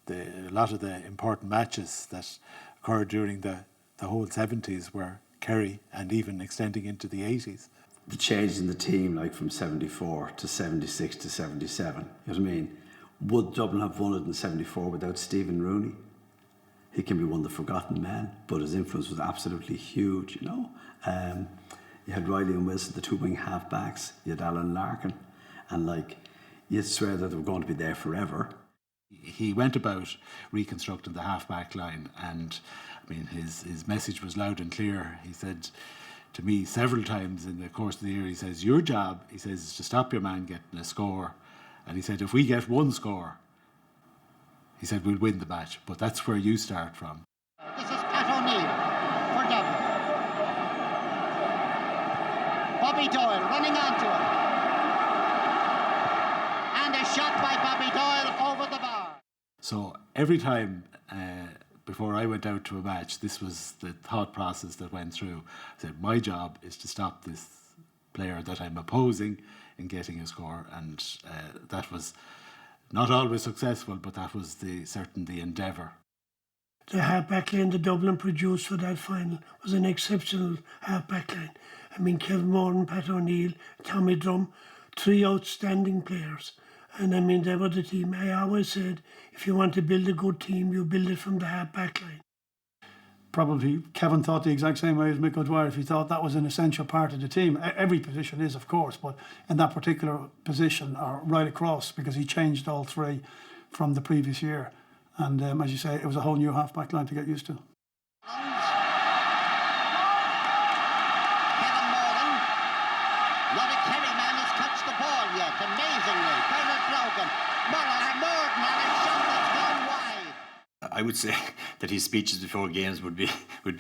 a lot of the important matches that occurred during the whole 70s were Kerry, and even extending into the 80s. The change in the team, like from 74 to 76 to 77, you know what I mean? Would Dublin have won it in 74 without Stephen Rooney? He can be one of the forgotten men, but his influence was absolutely huge, you know. You had Riley and Wilson, the 2 wing half-backs. You had Alan Larkin. And, you'd swear that they were going to be there forever. He went about reconstructing the half-back line, and, I mean, his message was loud and clear. He said to me several times in the course of the year, he says, your job, he says, is to stop your man getting a score. And he said, if we get 1 score, he said, we'll win the match. But that's where you start from. This is Pat O'Neill for Dublin. Bobby Doyle running onto it. And a shot by Bobby Doyle over the bar. So every time before I went out to a match, this was the thought process that went through. I said, my job is to stop this player that I'm opposing in getting a score, and that was not always successful, but that was certainly the endeavour. The half-back line that Dublin produced for that final was an exceptional half-back line. I mean, Kevin Moran, Pat O'Neill, Tommy Drum, 3 outstanding players. And I mean, they were the team. I always said, if you want to build a good team, you build it from the half-back line. Probably Kevin thought the exact same way as Mick O'Dwyer. If he thought that was an essential part of the team. Every position is, of course, but in that particular position, or right across, because he changed all 3 from the previous year. And as you say, it was a whole new half-back line to get used to. Kevin Moran. Not a Kerry man has touched the ball yet, amazingly. Bernard Brogan. Moran had a shot that's gone wide. I would say that his speeches before games would be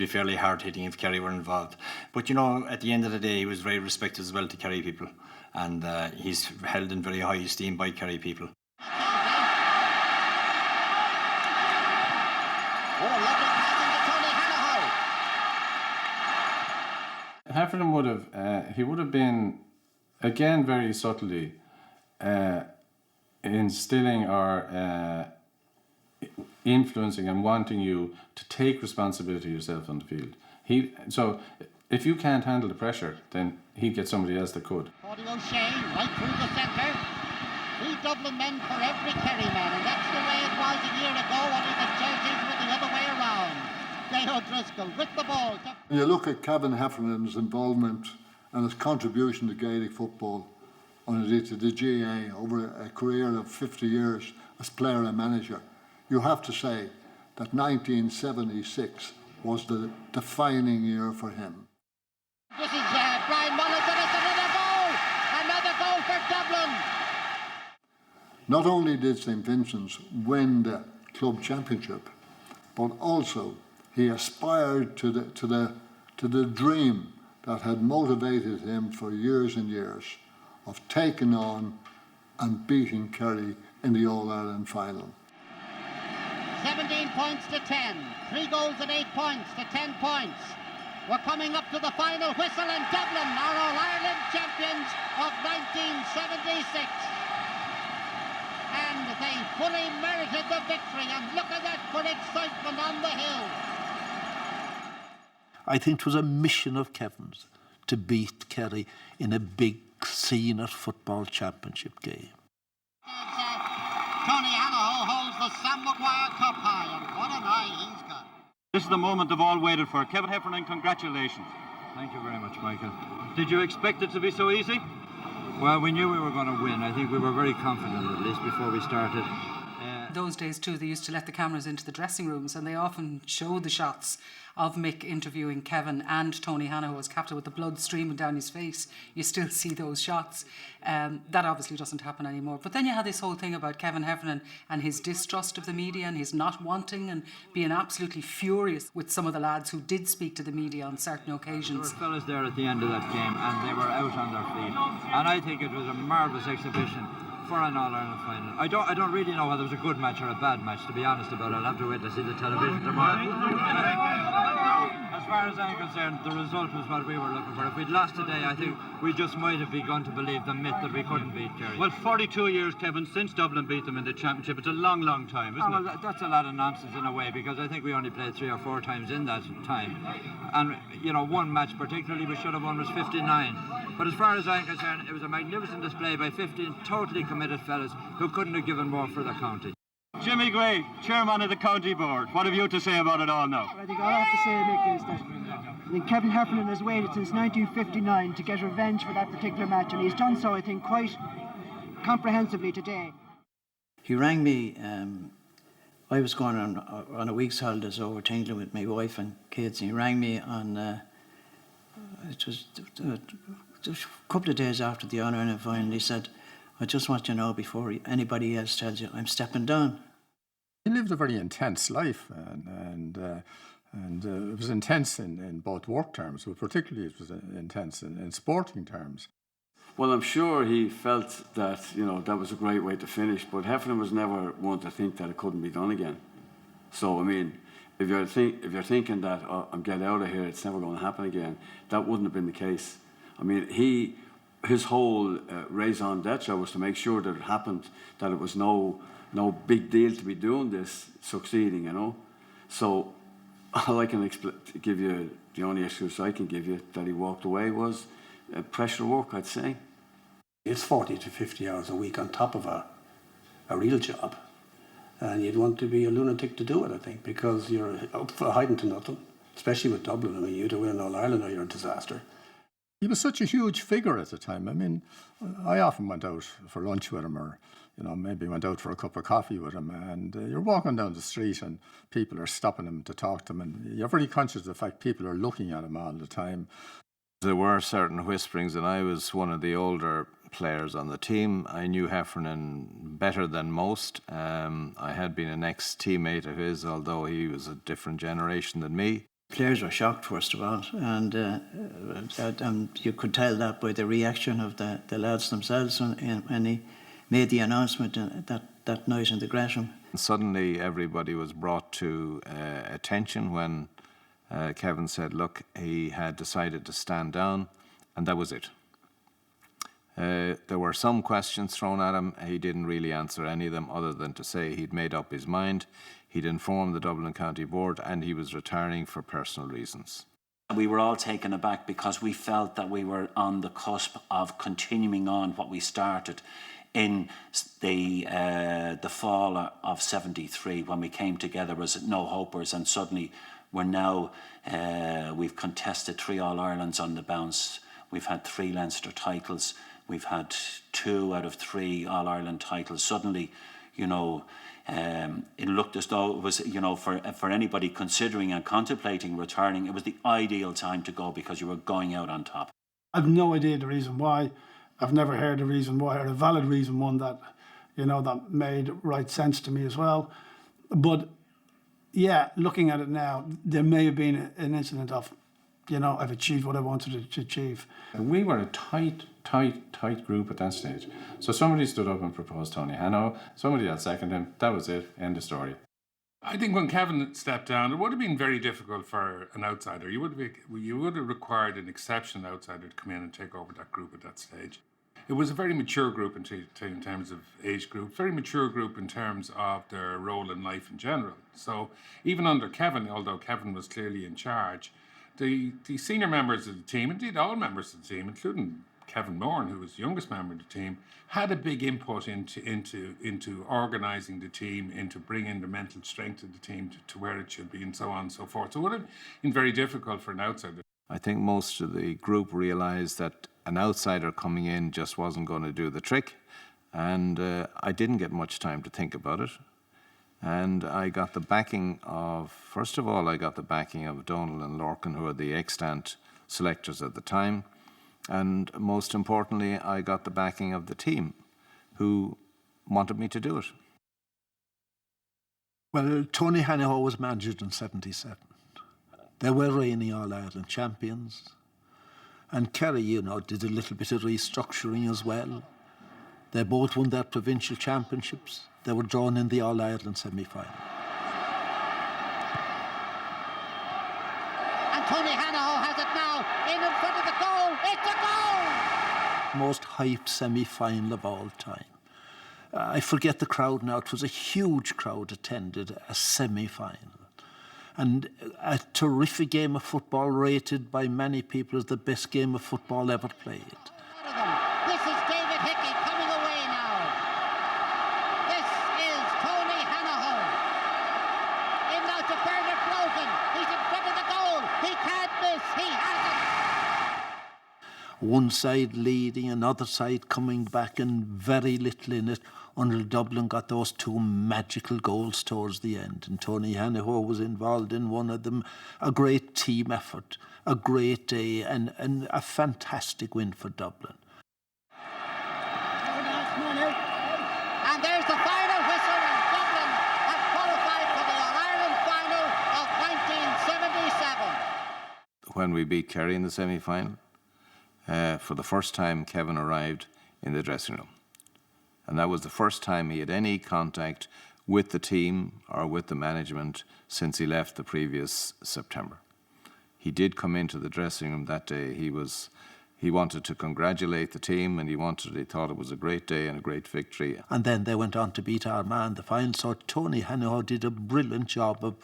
fairly hard-hitting if Kerry were involved. But, at the end of the day, he was very respected as well to Kerry people. And he's held in very high esteem by Kerry people. Heffernan would have been, again, very subtly instilling or influencing and wanting you to take responsibility yourself on the field. So if you can't handle the pressure, then he'd get somebody else that could. Cody O'Shea, right through the centre. 3 Dublin men for every Kerry man, and that's the way it was a year ago, only the jerseys were the other way around. Dale O'Driscoll with the ball. When you look at Kevin Heffernan's involvement and his contribution to Gaelic football, and indeed to the GAA over a career of 50 years as player and manager, you have to say that 1976 was the defining year for him. This is Brian Mullins, and it's another goal! Another goal for Dublin! Not only did St Vincent's win the club championship, but also he aspired to the dream that had motivated him for years and years of taking on and beating Kerry in the All-Ireland final. 17 points to 10. 3 goals and 8 points to 10 points. We're coming up to the final whistle, and Dublin are All-Ireland champions of 1976. And they fully merited the victory, and look at that for excitement on the hill. I think it was a mission of Kevin's to beat Kerry in a big senior football championship game. Tony Hanaho holds the Sam Maguire Cup high, and what an eye he's got. This is the moment they've all waited for. Kevin Heffernan, congratulations. Thank you very much, Michael. Did you expect it to be so easy? Well, we knew we were going to win. I think we were very confident, at least before we started. Those days too, they used to let the cameras into the dressing rooms, and they often showed the shots of Mick interviewing Kevin and Tony Hanna, who was captain, with the blood streaming down his face. You still see those shots. That obviously doesn't happen anymore. But then you had this whole thing about Kevin Heffernan and his distrust of the media and his not wanting and being absolutely furious with some of the lads who did speak to the media on certain occasions. There were fellas there at the end of that game, and they were out on their feet. And I think it was a marvellous exhibition for an All-Ireland final. I don't really know whether it was a good match or a bad match, to be honest about it. I'll have to wait to see the television tomorrow. As far as I'm concerned, the result was what we were looking for. If we'd lost today, I think we just might have begun to believe the myth that we couldn't beat Kerry. Well, 42 years, Kevin, since Dublin beat them in the championship. It's a long, long time, isn't it? Well, that's a lot of nonsense in a way, because I think we only played 3 or 4 times in that time. And, you know, one match particularly we should have won was 59. But as far as I'm concerned, it was a magnificent display by 15 totally committed fellas who couldn't have given more for the county. Jimmy Gray, chairman of the county board. What have you to say about it all now? I think all I have to say, Mick, is that I think Kevin Heffernan has waited since 1959 to get revenge for that particular match, and he's done so, I think, quite comprehensively today. He rang me. I was going on a week's holidays over to England with my wife and kids, and he rang me on it was a couple of days after the All-Ireland final, and he said, "I just want you to know before anybody else tells you, I'm stepping down." He lived a very intense life, and it was intense in both work terms, but particularly it was intense in sporting terms. Well, I'm sure he felt that, you know, that was a great way to finish, but Heffernan was never one to think that it couldn't be done again. So, I mean, if you're thinking that, oh, I'm getting out of here, it's never going to happen again, that wouldn't have been the case. I mean, his whole raison d'etre was to make sure that it happened, that it was no big deal to be doing this, succeeding, you know. So all I can give you, the only excuse I can give you that he walked away was pressure work, I'd say. It's 40 to 50 hours a week on top of a real job. And you'd want to be a lunatic to do it, I think, because you're up for hiding to nothing, especially with Dublin. I mean, you to win All-Ireland or you're a disaster. He was such a huge figure at the time. I mean, I often went out for lunch with him, or, you know, maybe went out for a cup of coffee with him, and you're walking down the street and people are stopping him to talk to him, and you're very conscious of the fact people are looking at him all the time. There were certain whisperings, and I was one of the older players on the team. I knew Heffernan better than most. I had been an ex-teammate of his, although he was a different generation than me. Players were shocked, first of all, and you could tell that by the reaction of the lads themselves when he made the announcement that night in the Gresham. Suddenly everybody was brought to attention when Kevin said, look, he had decided to stand down, and that was it. There were some questions thrown at him. He didn't really answer any of them, other than to say he'd made up his mind. He'd informed the Dublin County Board, and he was retiring for personal reasons. We were all taken aback because we felt that we were on the cusp of continuing on what we started in the fall of 73, when we came together as no-hopers, and suddenly we're now, we've contested 3 All-Irelands on the bounce. We've had 3 Leinster titles. We've had 2 out of 3 All-Ireland titles. Suddenly, you know, it looked as though it was, you know, for anybody considering and contemplating retiring, it was the ideal time to go because you were going out on top. I've no idea the reason why. I've never heard a reason why, or a valid reason, one that, you know, that made right sense to me as well. But yeah, looking at it now, there may have been an incident of, you know, I've achieved what I wanted to achieve. We were a tight group at that stage. So somebody stood up and proposed Tony Hanno, somebody had seconded him, that was it, end of story. I think when Kevin stepped down, it would have been very difficult for an outsider. You would have required an exceptional outsider to come in and take over that group at that stage. It was a very mature group in terms of age group, very mature group in terms of their role in life in general. So even under Kevin, although Kevin was clearly in charge, the senior members of the team, indeed all members of the team, including Kevin Moran, who was the youngest member of the team, had a big input into organising the team, into bringing the mental strength of the team to where it should be, and so on and so forth. So it would have been very difficult for an outsider. I think most of the group realised that an outsider coming in just wasn't going to do the trick, and I didn't get much time to think about it. And I got the backing of, first of all, I got the backing of Donald and Lorcan, who were the extant selectors at the time, and most importantly, I got the backing of the team, who wanted me to do it. Well, Tony Hanaho was managed in '77. They were reigning All-Ireland champions. And Kerry, you know, did a little bit of restructuring as well. They both won their provincial championships. They were drawn in the All-Ireland semi-final. And Tony Hanaho has it now, in front of the goal. It's a goal! Most hyped semi-final of all time. I forget the crowd now. It was a huge crowd attended a semi-final. And a terrific game of football, rated by many people as the best game of football ever played. This is David Hickey coming away now. This is Tony Hanaho. In now to Bernard Brogan. He's in front of the goal. He can't miss. He has it. One side leading, another side coming back, and very little in it until Dublin got those two magical goals towards the end. And Tony Hanaho was involved in one of them. A great team effort, a great day, and a fantastic win for Dublin. And there's the final whistle, and Dublin have qualified for the All-Ireland final of 1977. When we beat Kerry in the semi-final, for the first time, Kevin arrived in the dressing room. And that was the first time he had any contact with the team or with the management since he left the previous September. He did come into the dressing room that day. He wanted to congratulate the team, and he thought it was a great day and a great victory. And then they went on to beat Armagh in the final. So Tony Hanaho did a brilliant job of,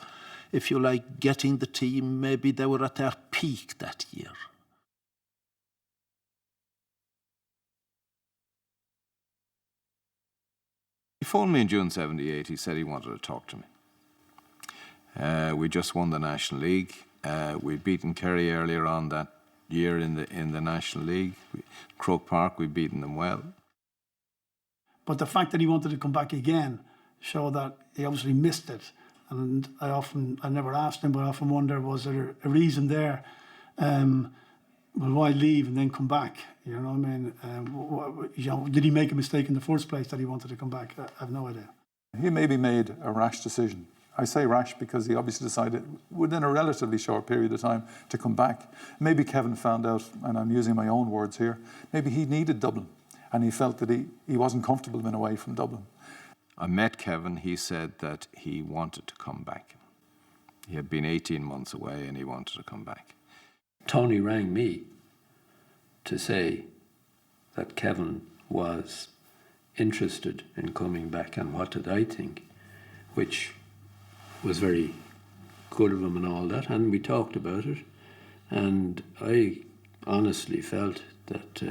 if you like, getting the team. Maybe they were at their peak that year. He phoned me in June '78. He said he wanted to talk to me. We just won the National League. We'd beaten Kerry earlier on that year in the National League. Croke Park, we'd beaten them well. But the fact that he wanted to come back again showed that he obviously missed it. And I never asked him, but I often wonder, was there a reason there? Well, why leave and then come back? You know what I mean? Did he make a mistake in the first place that he wanted to come back? I have no idea. He maybe made a rash decision. I say rash because he obviously decided within a relatively short period of time to come back. Maybe Kevin found out, and I'm using my own words here, maybe he needed Dublin and he felt that he wasn't comfortable being away from Dublin. I met Kevin. He said that he wanted to come back. He had been 18 months away and he wanted to come back. Tony rang me to say that Kevin was interested in coming back, and what did I think, which was very good of him and all that, and we talked about it, and I honestly felt that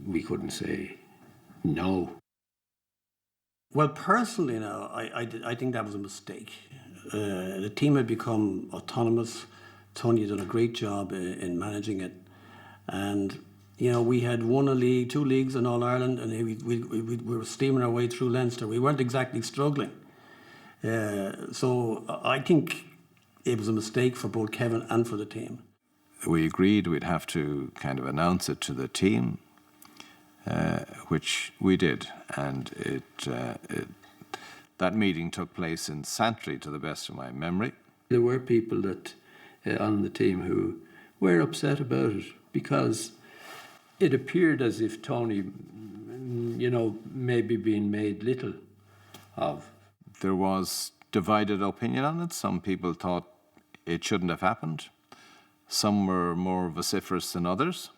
we couldn't say no. Well, personally now, I think that was a mistake. The team had become autonomous. Tony had done a great job in managing it. And, you know, we had won a league, 2 leagues in All-Ireland, and we were steaming our way through Leinster. We weren't exactly struggling. So I think it was a mistake for both Kevin and for the team. We agreed we'd have to kind of announce it to the team, which we did. And that meeting took place in Santry, to the best of my memory. There were people that on the team who were upset about it because it appeared as if Tony, maybe being made little of. There was divided opinion on it. Some people thought it shouldn't have happened. Some were more vociferous than others.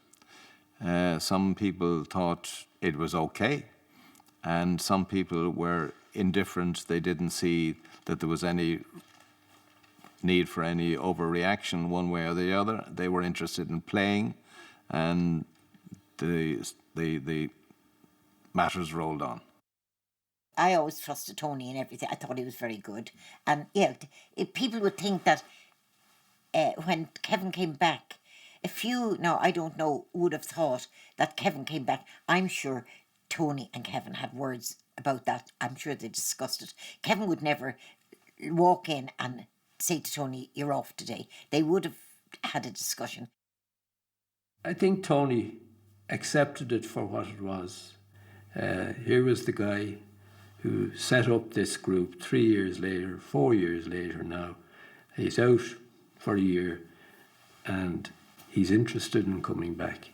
Some people thought it was okay. And some people were indifferent. They didn't see that there was any need for any overreaction one way or the other. They were interested in playing, and the matters rolled on. I always trusted Tony in everything. I thought he was very good. And people would think that when Kevin came back, a few, now I don't know, would have thought that Kevin came back. I'm sure Tony and Kevin had words about that. I'm sure they discussed it. Kevin would never walk in and say to Tony, "You're off today." They would have had a discussion. I think Tony accepted it for what it was. Here was the guy who set up this group 3 years later, 4 years later now. He's out for a year and he's interested in coming back.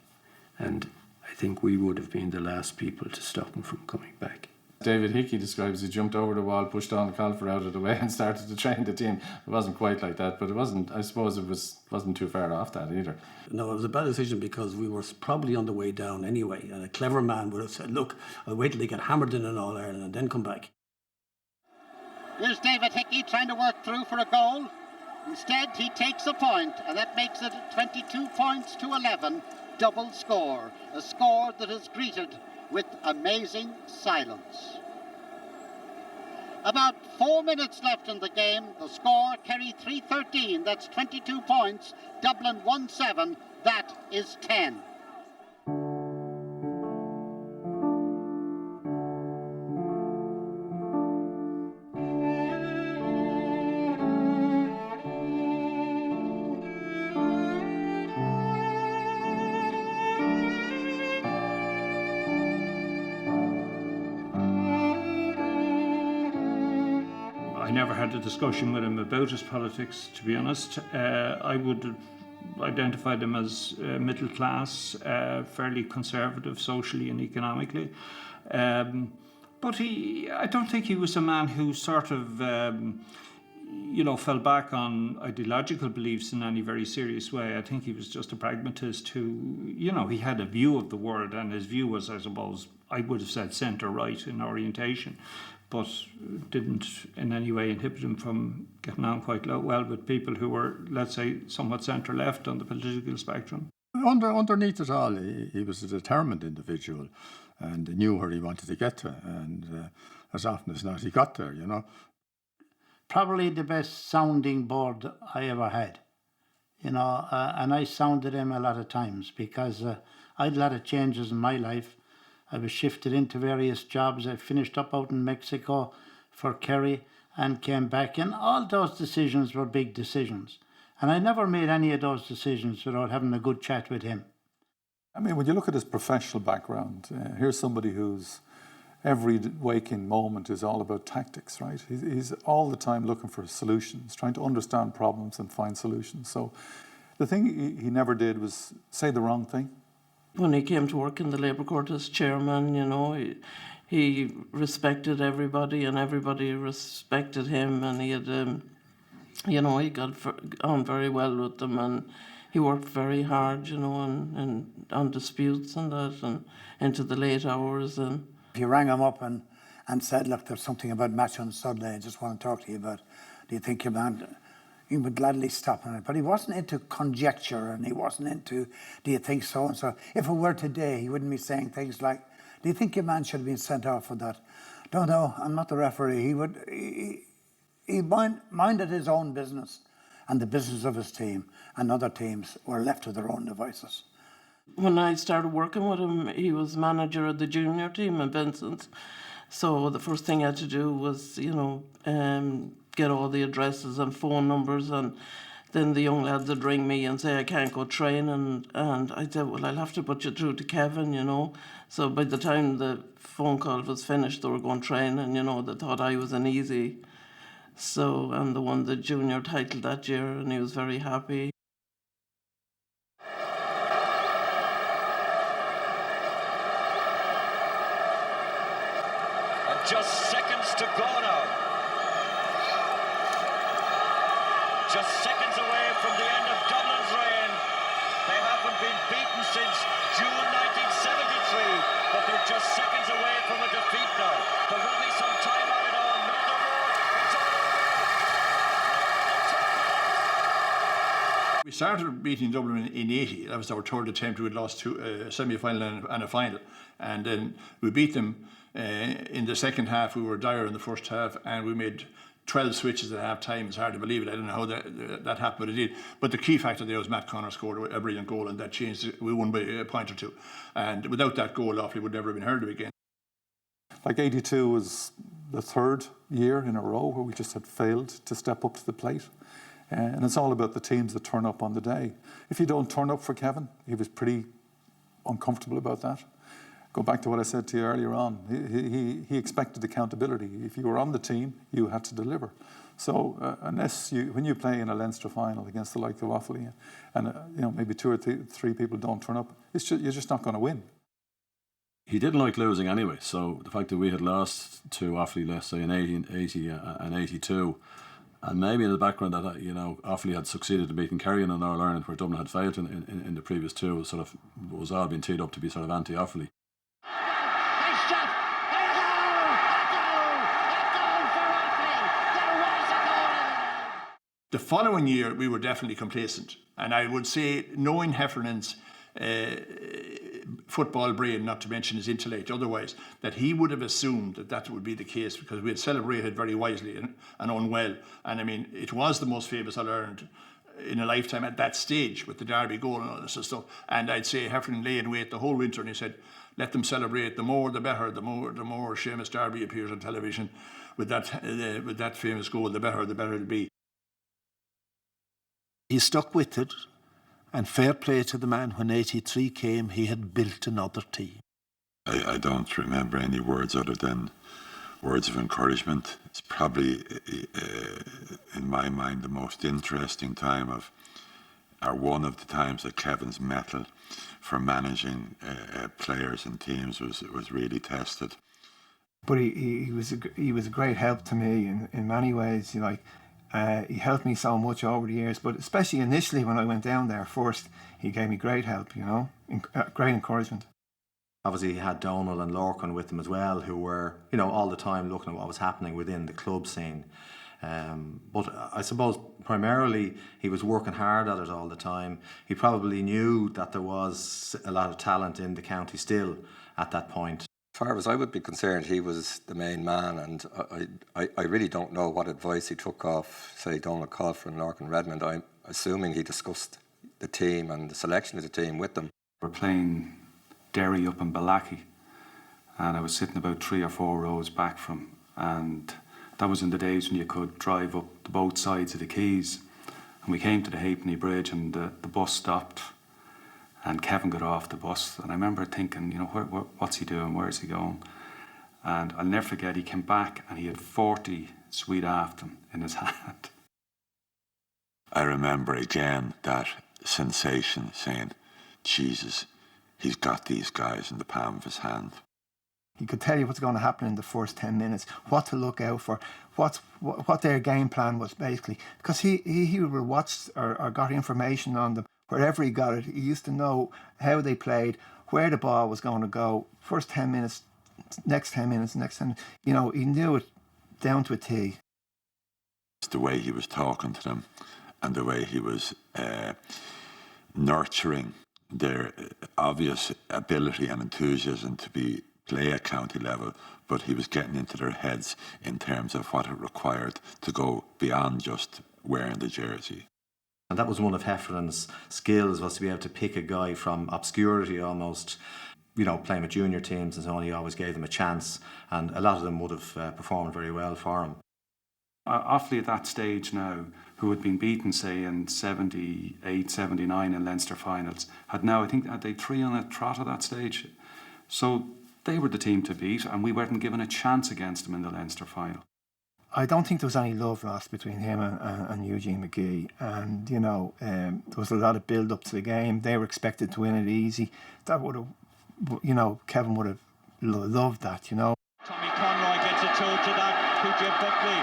And I think we would have been the last people to stop him from coming back. David Hickey describes he jumped over the wall, pushed on the collar out of the way and started to train the team. It wasn't quite like that, but it wasn't, I suppose it wasn't too far off that either. No, it was a bad decision because we were probably on the way down anyway, and a clever man would have said, look, I'll wait till they get hammered in All Ireland and then come back. Here's David Hickey trying to work through for a goal. Instead, he takes a point, and that makes it 22 points to 11, double score. A score that is greeted with amazing silence. About 4 minutes left in the game. The score, Kerry 3-13. That's 22 points. Dublin 1-7. That is 10. I never had a discussion with him about his politics, to be honest. I would have identified him as middle class, fairly conservative socially and economically. But I don't think he was a man who sort of, fell back on ideological beliefs in any very serious way. I think he was just a pragmatist who, he had a view of the world, and his view was, I suppose, I would have said centre-right in orientation, but didn't in any way inhibit him from getting on quite well with people who were, let's say, somewhat centre-left on the political spectrum. Underneath it all, he was a determined individual and knew where he wanted to get to, and as often as not, he got there, Probably the best sounding board I ever had, and I sounded him a lot of times because I had a lot of changes in my life. I was shifted into various jobs. I finished up out in Mexico for Kerry and came back. And all those decisions were big decisions. And I never made any of those decisions without having a good chat with him. I mean, when you look at his professional background, here's somebody whose every waking moment is all about tactics, right? He's all the time looking for solutions, trying to understand problems and find solutions. So the thing he never did was say the wrong thing. When he came to work in the Labour Court as chairman, he respected everybody and everybody respected him, and he had, he got on very well with them, and he worked very hard, and on disputes and that, and into the late hours. And if you rang him up and said, look, there's something about match on Sunday, I just want to talk to you about, do you think your man... He would gladly stop on it, but he wasn't into conjecture, and he wasn't into, do you think so and so? If it were today, he wouldn't be saying things like, do you think your man should have been sent off for that? Don't know, I'm not the referee. He minded his own business, and the business of his team, and other teams were left to their own devices. When I started working with him, he was manager of the junior team in Vincent's. So the first thing I had to do was, get all the addresses and phone numbers, and then the young lads would ring me and say I can't go training, and I said, well, I'll have to put you through to Kevin, So by the time the phone call was finished, they were going training, they thought I was an easy. So, and they won the junior title that year, and he was very happy. And just seconds to go now. Just seconds away from the end of Dublin's reign. They haven't been beaten since June 1973, but they're just seconds away from a defeat now. There will be some time on it all. No, there won't. It's all over. We started beating Dublin in 80. That was our third attempt. We had lost a semi-final and a final. And then we beat them in the second half. We were dire in the first half, and we made 12 switches at half time. It's hard to believe it. I don't know how that happened, but it did. But the key factor there was Matt Connor scored a brilliant goal, and that changed it. We won by a point or two. And without that goal, Offaly would never have been heard of again. Like 82 was the third year in a row where we just had failed to step up to the plate. And it's all about the teams that turn up on the day. If you don't turn up for Kevin, he was pretty uncomfortable about that. Go back to what I said to you earlier on. He expected accountability. If you were on the team, you had to deliver. So when you play in a Leinster final against the like of Offaly, and maybe two or three people don't turn up, you're just not going to win. He didn't like losing anyway. So the fact that we had lost to Offaly, let's say in 80 and 82, and maybe in the background that Offaly had succeeded in beating Kerry in All Ireland, where Dublin had failed in the previous two, was all being teed up to be sort of anti-Offaly. The following year, we were definitely complacent. And I would say, knowing Heffernan's football brain, not to mention his intellect otherwise, that he would have assumed that would be the case, because we had celebrated very wisely and unwell. And I mean, it was the most famous All-Ireland in a lifetime at that stage, with the Derby goal and all this stuff. And I'd say Heffernan lay in wait the whole winter, and he said, let them celebrate, the more the better. The more Seamus Derby appears on television with that famous goal, the better it'll be. He stuck with it, and fair play to the man. When 83 came, he had built another team. I don't remember any words other than words of encouragement. It's probably, in my mind, the most interesting time or one of the times that Kevin's mettle for managing players and teams was really tested. But he was a great help to me in many ways. He helped me so much over the years, but especially initially when I went down there first, he gave me great help, great encouragement. Obviously he had Donald and Lorcan with him as well, who were, all the time looking at what was happening within the club scene. But I suppose primarily he was working hard at it all the time. He probably knew that there was a lot of talent in the county still at that point. As far as I would be concerned, he was the main man, and I really don't know what advice he took off, say, Donald Colfer and Lorcan Redmond. I'm assuming he discussed the team and the selection of the team with them. We're playing Derry up in Balaki, and I was sitting about 3 or 4 rows back from him, and that was in the days when you could drive up to both sides of the quays. And we came to the Halfpenny Bridge, and the bus stopped. And Kevin got off the bus, and I remember thinking, what's he doing? Where's he going? And I'll never forget, he came back and he had 40 Sweet Afton in his hand. I remember again that sensation, saying, Jesus, he's got these guys in the palm of his hand. He could tell you what's going to happen in the first 10 minutes, what to look out for, what their game plan was basically. Because he would watch or got information on them. Wherever he got it, he used to know how they played, where the ball was going to go, first 10 minutes, next 10 minutes, next 10 minutes. He knew it down to a T. It's the way he was talking to them and the way he was nurturing their obvious ability and enthusiasm to play at county level, but he was getting into their heads in terms of what it required to go beyond just wearing the jersey. And that was one of Heffernan's skills, was to be able to pick a guy from obscurity almost, playing with junior teams and so on. He always gave them a chance, and a lot of them would have performed very well for him. Offaly at that stage now, who had been beaten, say, in 78, 79 in Leinster finals, had they 3 on a trot at that stage. So they were the team to beat, and we weren't given a chance against them in the Leinster final. I don't think there was any love lost between him and Eugene McGee. And, there was a lot of build-up to the game. They were expected to win it easy. That would have, Kevin would have loved that, Tommy Conroy gets a toe to that. PJ Buckley.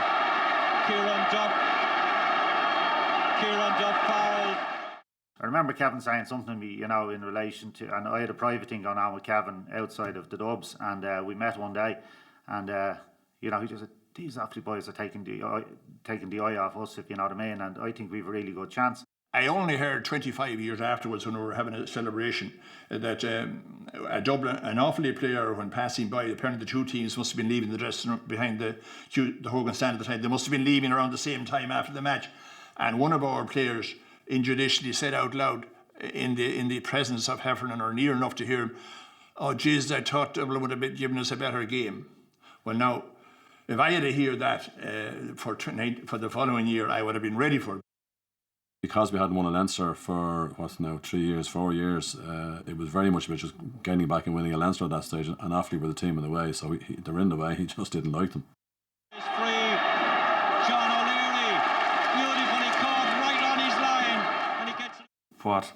Kieran Duff fouled. I remember Kevin saying something to me, in relation to, and I had a private thing going on with Kevin outside of the Dubs, and we met one day, and, he just said, these Offaly boys are taking the eye off us, if you know what I mean, and I think we've a really good chance. I only heard 25 years afterwards when we were having a celebration that a Dublin, an Offaly player, when passing by, apparently the two teams must have been leaving the dressing room behind the Hogan stand at the time. They must have been leaving around the same time after the match. And one of our players injudiciously said out loud in the presence of Heffernan, or near enough to hear him, "Oh, geez, I thought Dublin would have given us a better game." Well, now, if I had to hear that for the following year, I would have been ready for it. Because we hadn't won a Leinster for, what's now, 3 years, 4 years, it was very much about just getting back and winning a Leinster at that stage, and Offaly were the team in the way, so they're in the way, he just didn't like them. It's free. John O'Leary, beautifully caught right on his line, and he gets it. What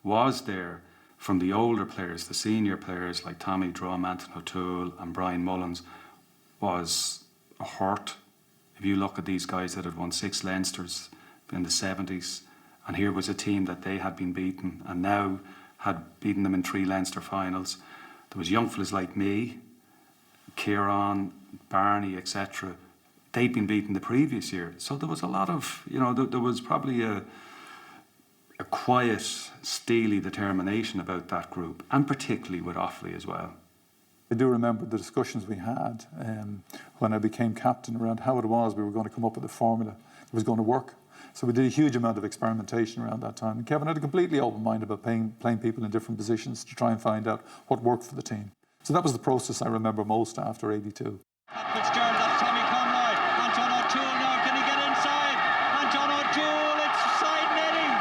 was there from the older players, the senior players like Tommy Drum, Anthony O'Toole and Brian Mullins, was a hurt. If you look at these guys that had won 6 Leinsters in the 70s, and here was a team that they had been beaten and now had beaten them in 3 Leinster finals. There was young fellas like me, Kieran, Barney, etc. They'd been beaten the previous year. So there was a lot of, there was probably a quiet, steely determination about that group, and particularly with Offaly as well. I do remember the discussions we had when I became captain around how it was we were going to come up with a formula that was going to work. So we did a huge amount of experimentation around that time. And Kevin had a completely open mind about playing people in different positions to try and find out what worked for the team. So that was the process I remember most after '82. Fitzgerald, that's Tommy Conroy. Anton O'Toole now, can he get inside? Anton O'Toole, it's side netting.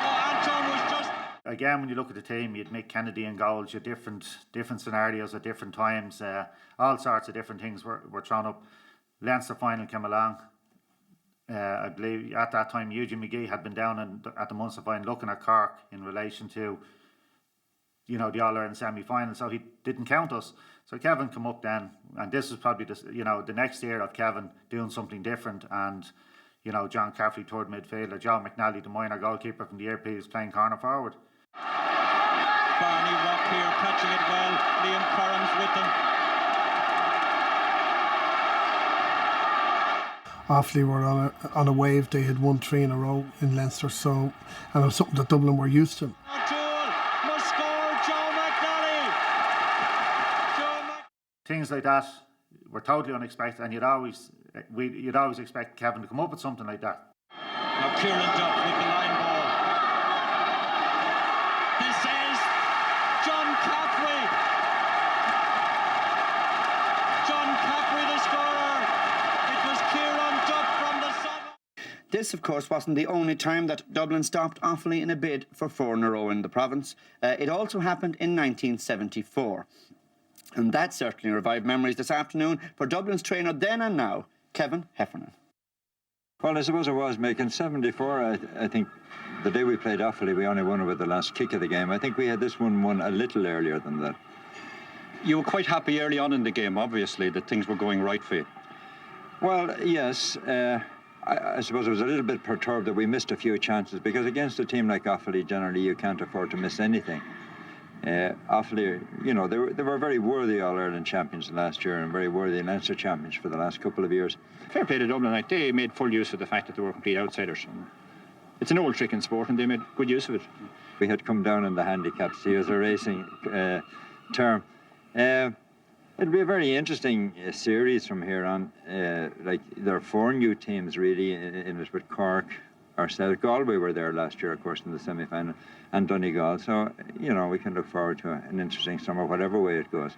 Oh, Anton was just... Again, when you look at the team, you'd Mick Kennedy in goals, you had different scenarios at different times. All sorts of different things were thrown up. Leinster final came along. I believe at that time Eugene McGee had been down at the Munster final looking at Cork in relation to the All-Ireland semi-final, so he didn't count us. So Kevin come up then, and this was probably the next year of Kevin doing something different, and John Caffrey, third midfielder, John McNally, the minor goalkeeper from the Airpeas, playing corner forward. Barney Rock here catching it well. Liam Curran's with them. Offaly were on a wave. They had won 3 in a row in Leinster, and it was something that Dublin were used to. O'Toole must score. Joe McNally. Things like that were totally unexpected, and you'd always expect Kevin to come up with something like that. Now Kieran Duff with the line ball. This is John Caffrey. John Caffrey, the scorer. It was Kieran Duff from the side. This, of course, wasn't the only time that Dublin stopped Offaly in a bid for 4 in a row in the province. It also happened in 1974. And that certainly revived memories this afternoon for Dublin's trainer then and now, Kevin Heffernan. Well, I suppose it was, Mick. In 74, I think the day we played Offaly, we only won it with the last kick of the game. I think we had this one won a little earlier than that. You were quite happy early on in the game, obviously, that things were going right for you. Well, yes. I suppose I was a little bit perturbed that we missed a few chances, because against a team like Offaly, generally you can't afford to miss anything. Offaly, they were very worthy All-Ireland champions last year and very worthy Leinster champions for the last couple of years. Fair play to Dublin. They made full use of the fact that they were complete outsiders. It's an old trick in sport, and they made good use of it. We had come down in the handicaps to use a racing term. It'll be a very interesting series from here on. There are 4 new teams really in it with Cork, ourselves. Galway were there last year, of course, in the semi-final, and Donegal. So, we can look forward to an interesting summer, whatever way it goes.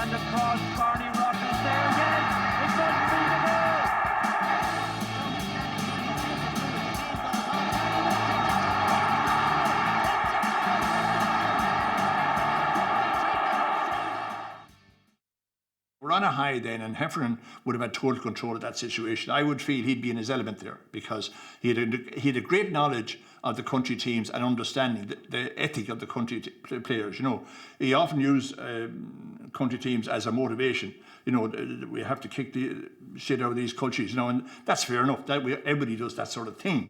And across, Barney Rock is there again. It must be the goal. We're on high then, and Heffernan would have had total control of that situation. I would feel he'd be in his element there because he had a great knowledge of the country teams and understanding the ethic of the country players. You know, he often used country teams as a motivation. You know, we have to kick the shit out of these countries. You know, and that's fair enough. Everybody does that sort of thing.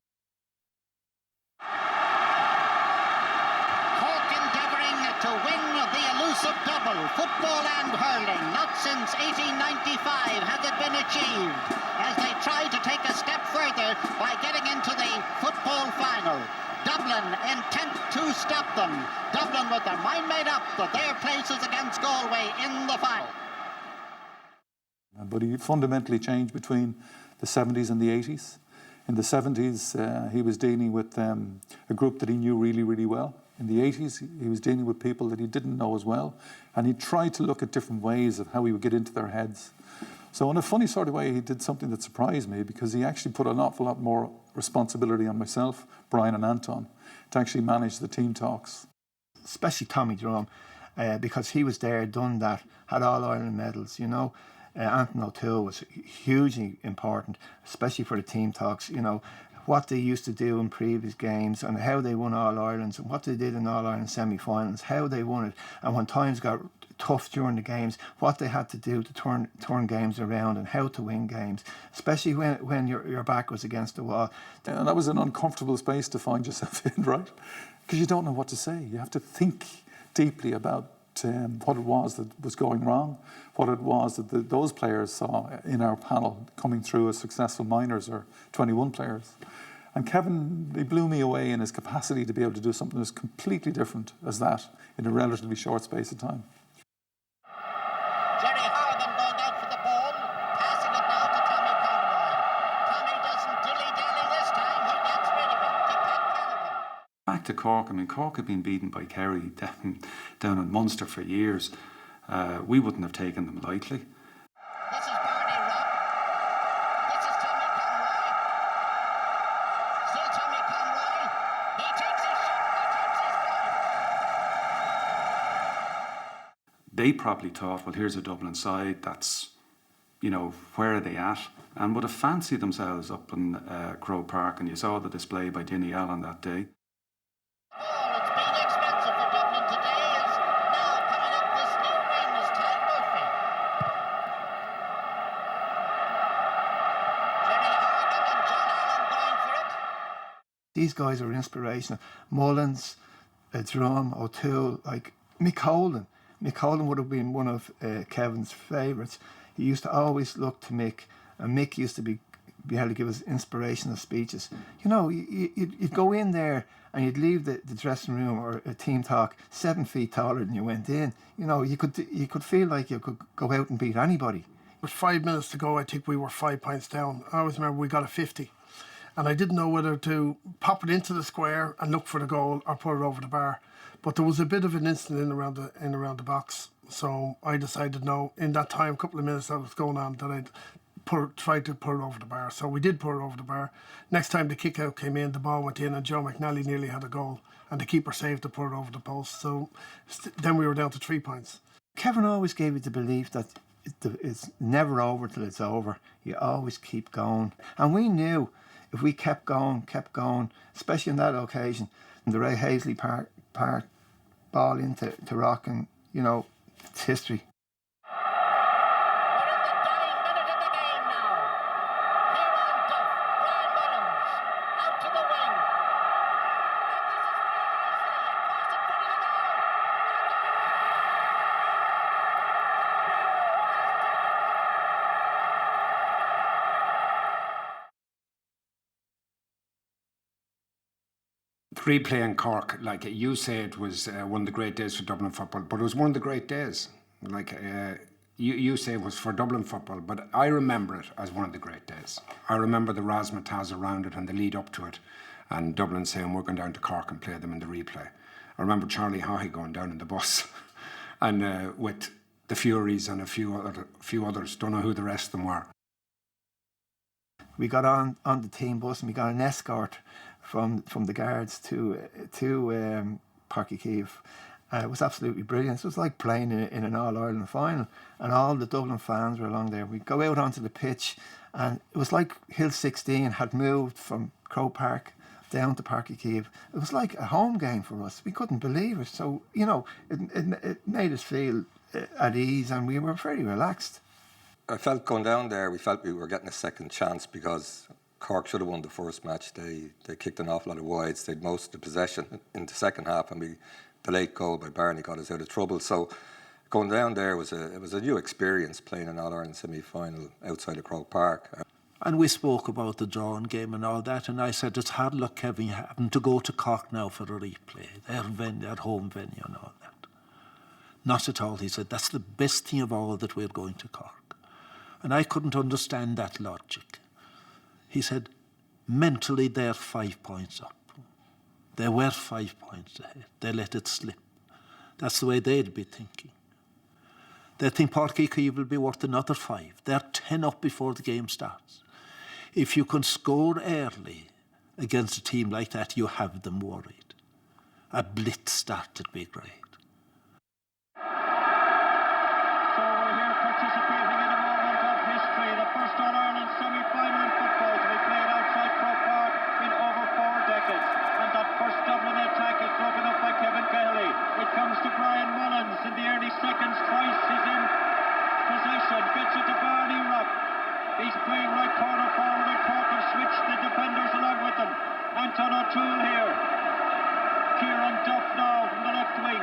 To win the elusive double, football and hurling. Not since 1895 has it been achieved, as they try to take a step further by getting into the football final. Dublin intent to stop them. Dublin with their mind made up that their place is against Galway in the final. But he fundamentally changed between the 70s and the 80s. In the 70s, he was dealing with a group that he knew really, really well. In the 80s, he was dealing with people that he didn't know as well, and he tried to look at different ways of how he would get into their heads. So in a funny sort of way, he did something that surprised me, because he actually put an awful lot more responsibility on myself, Brian and Anton, to actually manage the team talks. Especially Tommy Drum, because he was there, done that, had all Ireland medals, you know. Anton O'Toole was hugely important, especially for the team talks, you know, what they used to do in previous games and how they won All Irelands and what they did in All Ireland semi-finals, how they won it, and when times got tough during the games, what they had to do to turn games around and how to win games, especially when your back was against the wall. And that was an uncomfortable space to find yourself in, right? Because you don't know what to say. You have to think deeply about what it was that was going wrong, what it was that those players saw in our panel coming through as successful minors or 21 players. And Kevin, he blew me away in his capacity to be able to do something as completely different as that in a relatively short space of time. Jerry Hargan going out for the ball, passing it now to Tommy Conroy. Tommy doesn't dilly-dally this time, he gets rid of it to Pat Canavan. Back to Cork, I mean, Cork had been beaten by Kerry down in Munster for years. We wouldn't have taken them lightly. This is Barney Robb. This is Tommy Conroy. Still Tommy Conroy. He takes his shot. He takes his point. They probably thought, well, here's a Dublin side that's, you know, where are they at? And would have fancied themselves up in Croke Park, and you saw the display by Dinny Allen that day. These guys are inspirational. Mullins, Drum, O'Toole, like Mick Holden. Mick Holden would have been one of Kevin's favourites. He used to always look to Mick, and Mick used to be able to give us inspirational speeches. You know, you'd go in there and you'd leave the dressing room or a team talk 7 feet taller than you went in. You know, you could feel like you could go out and beat anybody. With 5 minutes to go, I think we were 5 points down. I always remember we got a 50. And I didn't know whether to pop it into the square and look for the goal or put it over the bar. But there was a bit of an incident in around the box. So I decided no, in that time, couple of minutes that was going on, that I'd try to put it over the bar. So we did put it over the bar. Next time the kick out came in, the ball went in and Joe McNally nearly had a goal. And the keeper saved to put it over the post. So then we were down to 3 points. Kevin always gave you the belief that it's never over till it's over. You always keep going. And we knew if we kept going, especially on that occasion, and the Ray Hazley Park ball into Rock, and, you know, it's history. Replay in Cork, like you say, it was one of the great days for Dublin football, but it was one of the great days. Like you say it was for Dublin football, but I remember it as one of the great days. I remember the razzmatazz around it and the lead up to it, and Dublin saying we're going down to Cork and play them in the replay. I remember Charlie Haughey going down in the bus, and with the Furies and a few others. Don't know who the rest of them were. We got on the team bus and we got an escort from the guards to Páirc Uí Chaoimh, It was absolutely brilliant. It was like playing in an All-Ireland final, and all the Dublin fans were along there. We'd go out onto the pitch, and it was like Hill 16 had moved from Croke Park down to Páirc Uí Chaoimh. It was like a home game for us. We couldn't believe it. So, you know, it made us feel at ease, and we were very relaxed. I felt going down there, we felt we were getting a second chance because Cork should have won the first match. They kicked an awful lot of wides. They'd most of the possession in the second half, and the late goal by Barney got us out of trouble. So going down there was a new experience, playing an All-Ireland semi-final outside of Croke Park. And we spoke about the drawing game and all that, and I said, it's hard luck, Kevin, having to go to Cork now for a replay, their home venue and all that. Not at all, he said, that's the best thing of all that we're going to Cork. And I couldn't understand that logic. He said, mentally they're 5 points up. They were 5 points ahead. They let it slip. That's the way they'd be thinking. They think Páirc Uí Chaoimh will be worth another 5. They're 10 up before the game starts. If you can score early against a team like that, you have them worried. A blitz start would be great. So we're here participating in a moment of history. The first All-Ireland semi-final in football to be played outside Croke Park in over 4 decades. And that first Dublin attack is broken up by Kevin Heffernan. It comes to Brian Mullins in the early seconds. Twice he's in possession. Gets it to Barney Rock. He's playing right corner forward, and Cork have switched the defenders along with them. Anton O'Toole here. Kieran Duff now from the left wing.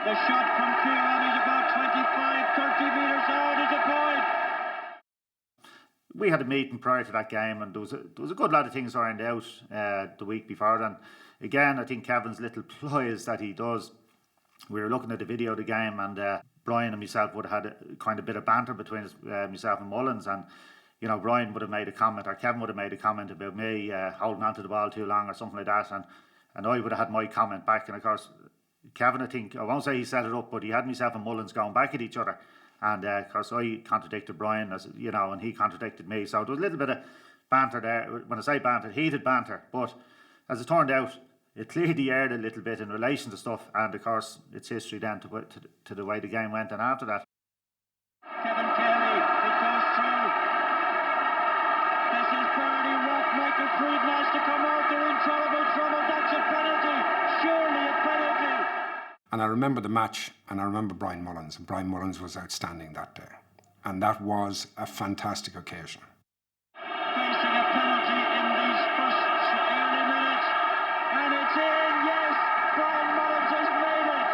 The shot from Kieran is about 25, 30 metres out. Is a point. We had a meeting prior to that game, and there was a good lot of things ironed out the week before. And again, I think Kevin's little ploys that he does. We were looking at the video of the game, and Brian and myself would have had a kind of bit of banter between us, myself and Mullins, and you know, Brian would have made a comment, or Kevin would have made a comment about me holding onto the ball too long or something like that, and I would have had my comment back. And of course, Kevin, I won't say he set it up, but he had myself and Mullins going back at each other, and of course I contradicted Brian, as you know, and he contradicted me. So there was a little bit of banter there. When I say banter, heated banter, but as it turned out, it cleared the air a little bit in relation to stuff, and of course it's history then to the way the game went. And after that, Kevin Kelly, it goes through. This is Barney Rock. Michael Creedon has to come out. They're in terrible trouble. That's a penalty. Surely a penalty. And I remember the match, and I remember Brian Mullins, and Brian Mullins was outstanding that day. And that was a fantastic occasion. Facing a penalty in these first early minutes. And it's in, yes! Brian Mullins has made it!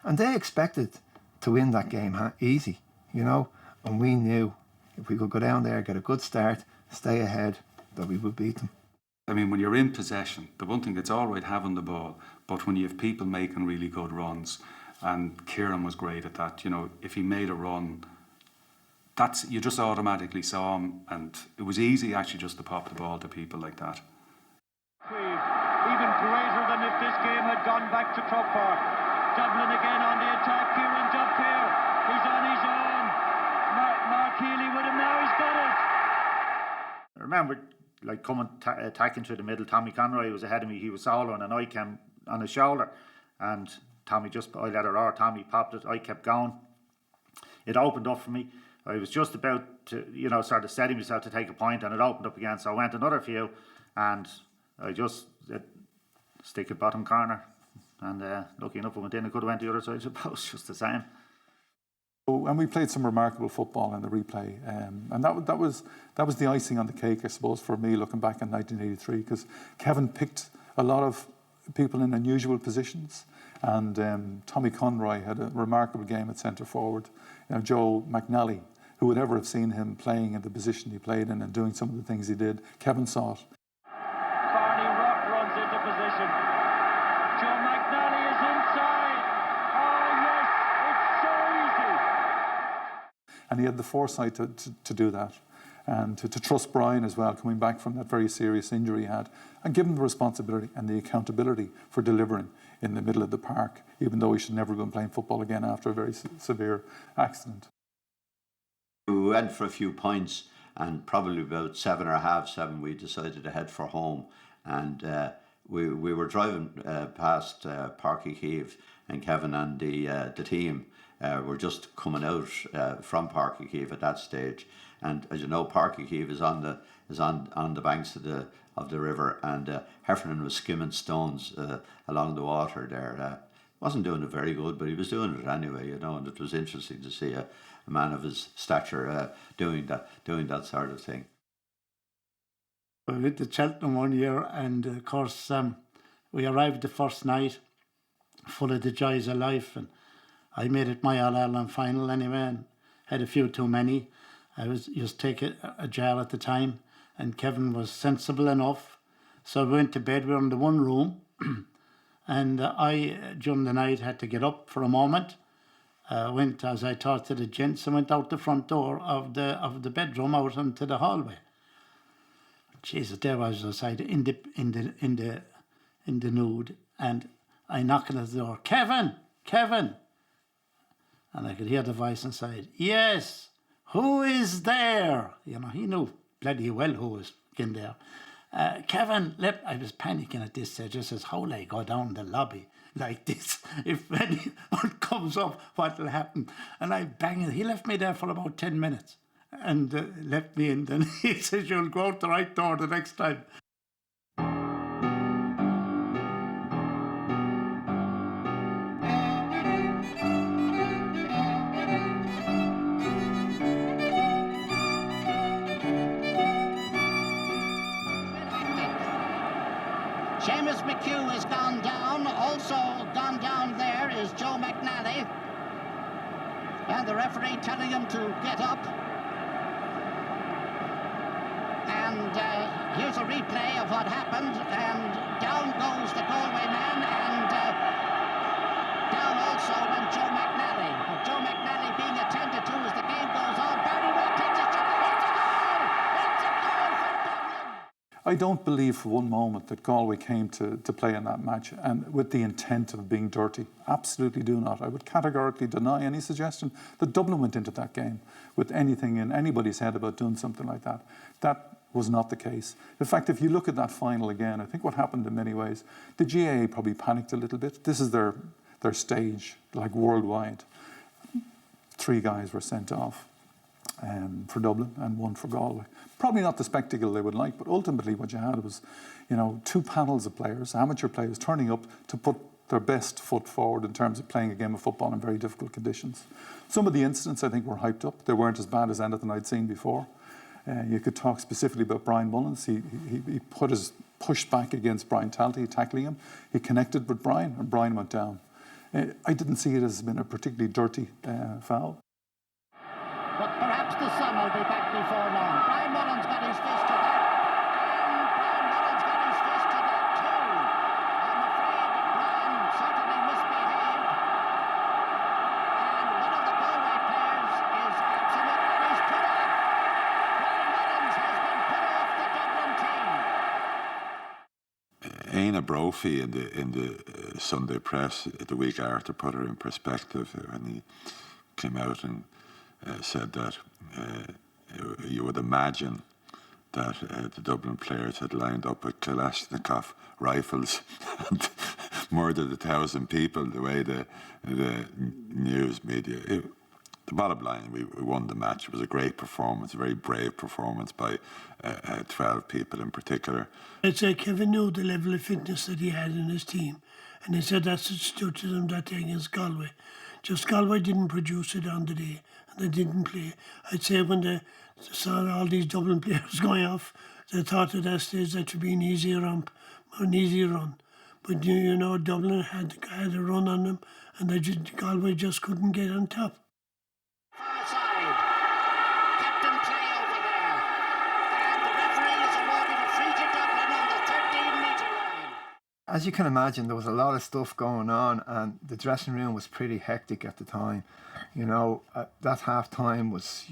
And they expected to win that game easy, you know, and we knew if we could go down there, get a good start, stay ahead, that we would beat them. I mean, when you're in possession, the one thing, it's all right having the ball, but when you have people making really good runs, and Kieran was great at that, you know, if he made a run, you just automatically saw him, and it was easy actually just to pop the ball to people like that. Even greater than if this game had gone back to Croke Park. Dublin again on the attack. Kieran Duff here. He's on his own. Mark Healy with him now. He's got it. I remember like coming attacking through the middle. Tommy Conroy was ahead of me. He was soloing, and I came on his shoulder, and I let her roar. Tommy popped it. I kept going. It opened up for me. I was just about to, you know, sort of setting myself to take a point, and it opened up again. So I went another few, and I just stick it bottom corner, and lucky enough, I went in. I could have went the other side of the post, just the same. And we played some remarkable football in the replay, and that was the icing on the cake, I suppose, for me looking back in 1983, because Kevin picked a lot of people in unusual positions, and Tommy Conroy had a remarkable game at centre forward. You know, Joe McNally, who would ever have seen him playing in the position he played in and doing some of the things he did? Kevin saw it. Barney Rock runs into position. Joe McNally is inside. Oh yes, it's so easy. And he had the foresight to do that, and to trust Brian as well, coming back from that very serious injury he had, and give him the responsibility and the accountability for delivering in the middle of the park, even though he should never go and play football again after a very severe accident. We went for a few points, and probably about 7 we decided to head for home, and we were driving past Páirc Uí Chaoimh, and Kevin and the team were just coming out from Páirc Uí Chaoimh at that stage. And as you know, Páirc Uí Chaoimh is on the banks of the river, and Heffernan was skimming stones along the water there. Wasn't doing it very good, but he was doing it anyway, you know. And it was interesting to see a man of his stature doing that sort of thing. We went to Cheltenham one year, and of course we arrived the first night full of the joys of life, and I made it my All-Ireland final anyway, and had a few too many. I was used to take a jar at the time, and Kevin was sensible enough, so we went to bed. We were in the one room, and I during the night had to get up for a moment. Went, as I talked to the gents, and went out the front door of the bedroom out into the hallway. Jesus, there I was outside in the nude, and I knocking at the door, Kevin, and I could hear the voice inside. Yes, who is there? You know, he knew bloody well who was in there. Kevin, I was panicking at this stage. I says, how will I go down the lobby like this? If anyone comes up, what will happen? And I bang it. He left me there for about 10 minutes. And left me in. Then he says, you'll go out the right door the next time. Seamus McHugh has gone down. Also gone down there is Joe McNally. And the referee telling him to get up. And here's a replay of what happened, and down goes the Galway man, and down also went Joe McNally. Joe McNally being attended to as the game goes on. Barry Rowe takes a shot. It's a goal! It's a goal for Dublin! I don't believe for one moment that Galway came to play in that match and with the intent of being dirty. Absolutely do not. I would categorically deny any suggestion that Dublin went into that game with anything in anybody's head about doing something like that. That was not the case. In fact, if you look at that final again, I think what happened in many ways, the GAA probably panicked a little bit. This is their stage, like worldwide. 3 guys were sent off for Dublin and 1 for Galway. Probably not the spectacle they would like, but ultimately what you had was, 2 panels of players, amateur players, turning up to put their best foot forward in terms of playing a game of football in very difficult conditions. Some of the incidents, I think, were hyped up. They weren't as bad as anything I'd seen before. You could talk specifically about Brian Mullins. He put his push back against Brian Talty, tackling him. He connected with Brian, and Brian went down. I didn't see it as being a particularly dirty foul. But perhaps the sun will be back before long. Brian Mullins got his fist to that. And Brian Mullins got his fist to that too. I'm afraid Brian certainly misbehaved. And one of the Galway players is absolute, and he's put off. Brian Mullins has been put off the Dublin team. Éanna Brophy in the Sunday press the week after put her in perspective when he came out and said that you would imagine that the Dublin players had lined up with Kalashnikov rifles and murdered 1,000 people, the way the news media. The bottom line, we won the match. It was a great performance, a very brave performance by 12 people in particular. I'd say Kevin knew the level of fitness that he had in his team, and he said that's what stood to them that day against Galway. Just Galway didn't produce it on the day, and they didn't play. I'd say when they saw all these Dublin players going off, they thought at that stage that would be an easy run. But Dublin had a run on them, and Galway just couldn't get on top. Far side. Captain play over there. And the referee is awarded a free to Dublin on the 13-metre line. As you can imagine, there was a lot of stuff going on, and the dressing room was pretty hectic at the time. That half time was,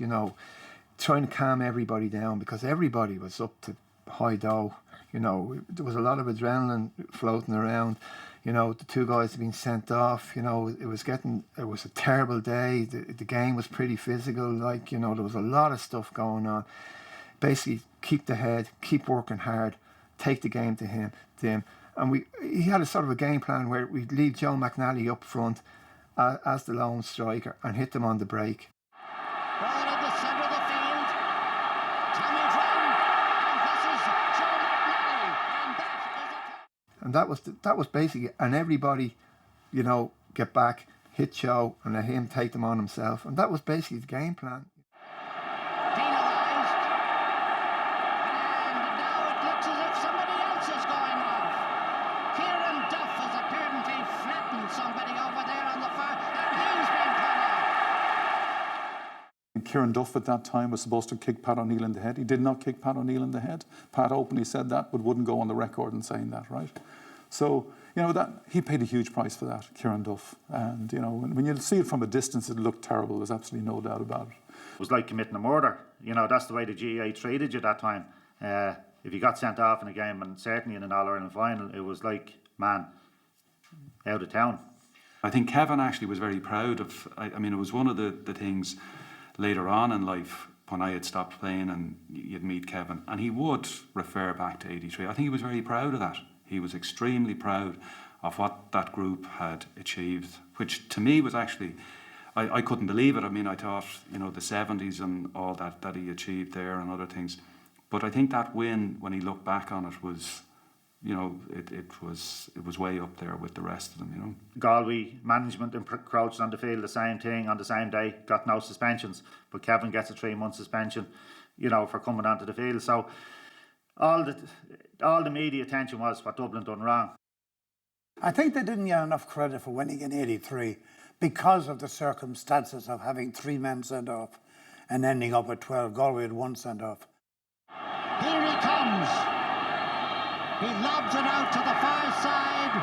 trying to calm everybody down, because everybody was up to high dough. There was a lot of adrenaline floating around. The 2 guys had been sent off. It was a terrible day. The game was pretty physical. There was a lot of stuff going on. Basically, keep the head, keep working hard, take the game to them, And he had a sort of a game plan where we'd leave Joe McNally up front as the lone striker and hit them on the break. Ball in the centre of the field. Tommy Drum, and this is Joe McNally, and that is a... And that was basically, and everybody, you know, get back, hit Joe, and let him take them on himself. And that was basically the game plan. Penalised. And now it looks as if somebody else is going off. Kieran Duff has apparently flattened somebody over there on the far, and he's been put off. And Kieran Duff at that time was supposed to kick Pat O'Neill in the head. He did not kick Pat O'Neill in the head. Pat openly said that, but wouldn't go on the record in saying that, right? So, you know, that he paid a huge price for that, Kieran Duff. And, you know, when you see it from a distance, it looked terrible. There's absolutely no doubt about it. It was like committing a murder. You know, that's the way the GAA treated you that time. If you got sent off in a game, and certainly in an All-Ireland final, it was like, man, out of town. I think Kevin actually was very proud of, I mean, it was one of the things later on in life when I had stopped playing and you'd meet Kevin, and he would refer back to 83. I think he was very proud of that. He was extremely proud of what that group had achieved, which to me was actually, I couldn't believe it. I mean, I thought, you know, the 70s and all that he achieved there and other things. But I think that win, when he looked back on it, was, you know, it was way up there with the rest of them, you know. Galway management encroached on the field, the same thing on the same day, got no suspensions, but Kevin gets a 3-month suspension, you know, for coming onto the field. So all the media attention was what Dublin done wrong. I think they didn't get enough credit for winning in 83 because of the circumstances of having 3 men sent off and ending up with 12. Galway had 1 sent off. Here he comes. He lobs it out to the far side,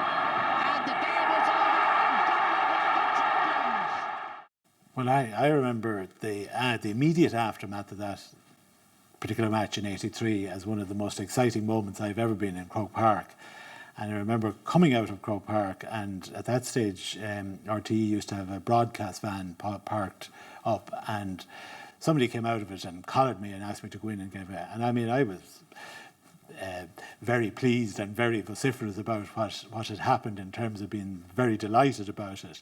and the game is over, and Dublin are the champions. Well, I remember the immediate aftermath of that particular match in 83 as one of the most exciting moments I've ever been in Croke Park. And I remember coming out of Croke Park, and at that stage RTE used to have a broadcast van parked up, and somebody came out of it and collared me and asked me to go in and give it. And I mean, I was very pleased and very vociferous about what had happened, in terms of being very delighted about it.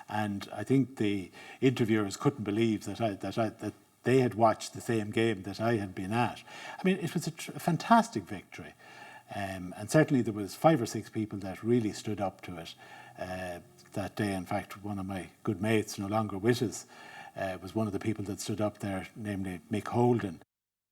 And I think the interviewers couldn't believe that they had watched the same game that I had been at. I mean, it was a fantastic victory. And certainly there was 5 or 6 people that really stood up to it that day. In fact, one of my good mates, no longer with us, was one of the people that stood up there, namely Mick Holden.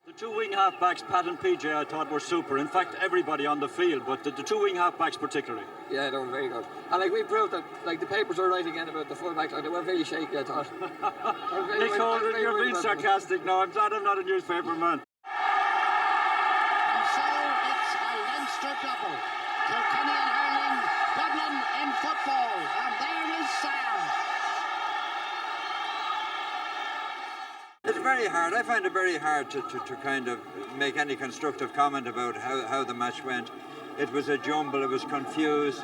The 2 wing half-backs, Pat and PJ, I thought were super. In fact, everybody on the field, but the 2 wing half-backs particularly. Yeah, they were very good. And like, we proved that, like, the papers were right again about the full-backs, and they were very shaky, I thought. Mick Holden, you're being sarcastic now. I'm glad I'm not a newspaper man. And so it's a Leinster double. Kilkenny in hurling, Dublin in football, and there is Sam. It's very hard. I find it very hard to kind of make any constructive comment about how the match went. It was a jumble, it was confused,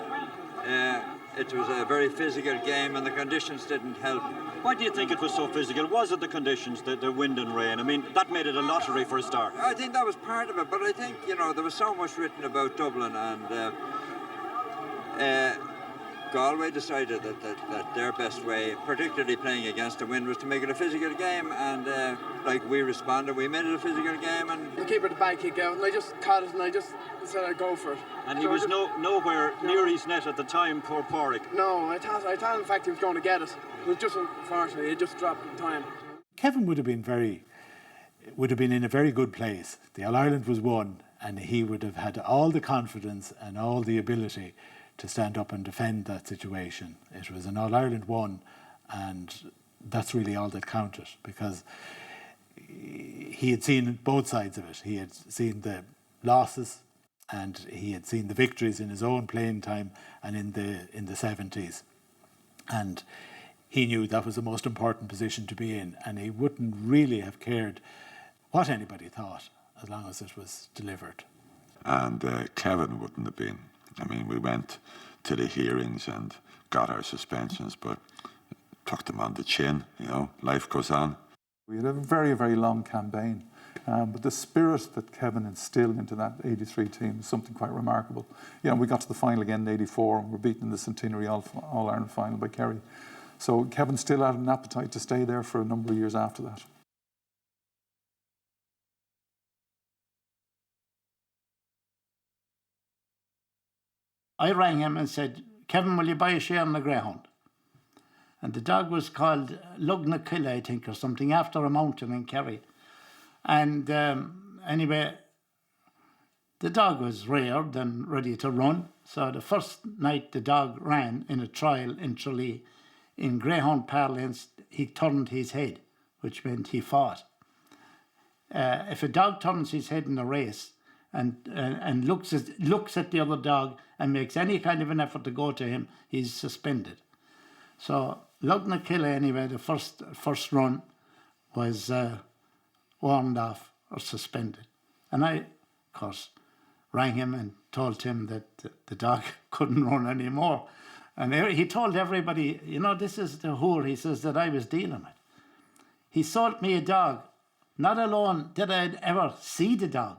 it was a very physical game, and the conditions didn't help. Why do you think it was so physical? Was it the conditions, the wind and rain? I mean, that made it a lottery for a start. I think that was part of it, but I think, you know, there was so much written about Dublin, and Galway decided that their best way, particularly playing against the wind, was to make it a physical game, and like, we responded, we made it a physical game. And the keeper had the bad kick out, and I just caught it, and I just said I'd go for it. And he was nowhere near his net at the time, poor Porrick. No, I thought in fact he was going to get it. It was just, unfortunately, it just dropped in time. Kevin would have been in a very good place. The All-Ireland was won, and he would have had all the confidence and all the ability to stand up and defend that situation. It was an All-Ireland won, and that's really all that counted, because he had seen both sides of it. He had seen the losses, and he had seen the victories in his own playing time and in the 70s. And he knew that was the most important position to be in, and he wouldn't really have cared what anybody thought as long as it was delivered. And Kevin wouldn't have been. I mean, we went to the hearings and got our suspensions, but took them on the chin, you know, life goes on. We had a very, very long campaign. But the spirit that Kevin instilled into that 83 team is something quite remarkable. You know, we got to the final again in 84 and we're beaten in the Centenary All-Ireland final by Kerry. So Kevin still had an appetite to stay there for a number of years after that. I rang him and said, Kevin, will you buy a share in the Greyhound? And the dog was called Lugnakilla, I think, or something, after a mountain in Kerry. And anyway, the dog was reared and ready to run. So the first night the dog ran in a trial in Tralee, in Greyhound parlance, he turned his head, which meant he fought. If a dog turns his head in a race and looks at the other dog and makes any kind of an effort to go to him, he's suspended. So Lugnakilla, anyway, the first run was warned off or suspended. And I, of course, rang him and told him that the dog couldn't run anymore. And he told everybody, you know, this is the whore, he says, that I was dealing with. He sold me a dog. Not alone did I ever see the dog.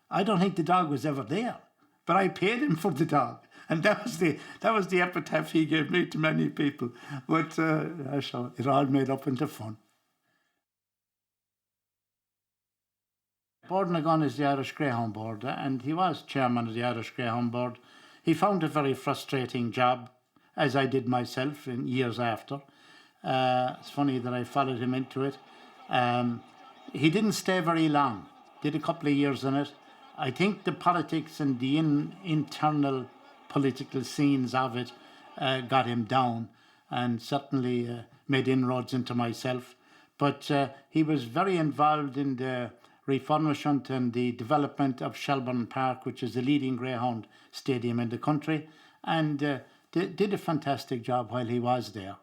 I don't think the dog was ever there, but I paid him for the dog. And that was the epitaph he gave me to many people. But so it all made up into fun. Bornagon is the Irish Greyhound Board, and he was chairman of the Irish Greyhound Board. He found a very frustrating job, as I did myself in years after. It's funny that I followed him into it. He didn't stay very long, did a couple of years in it. I think the politics and the internal political scenes of it got him down, and certainly made inroads into myself. But he was very involved in the refurbishment and the development of Shelburne Park, which is the leading greyhound stadium in the country, and did a fantastic job while he was there.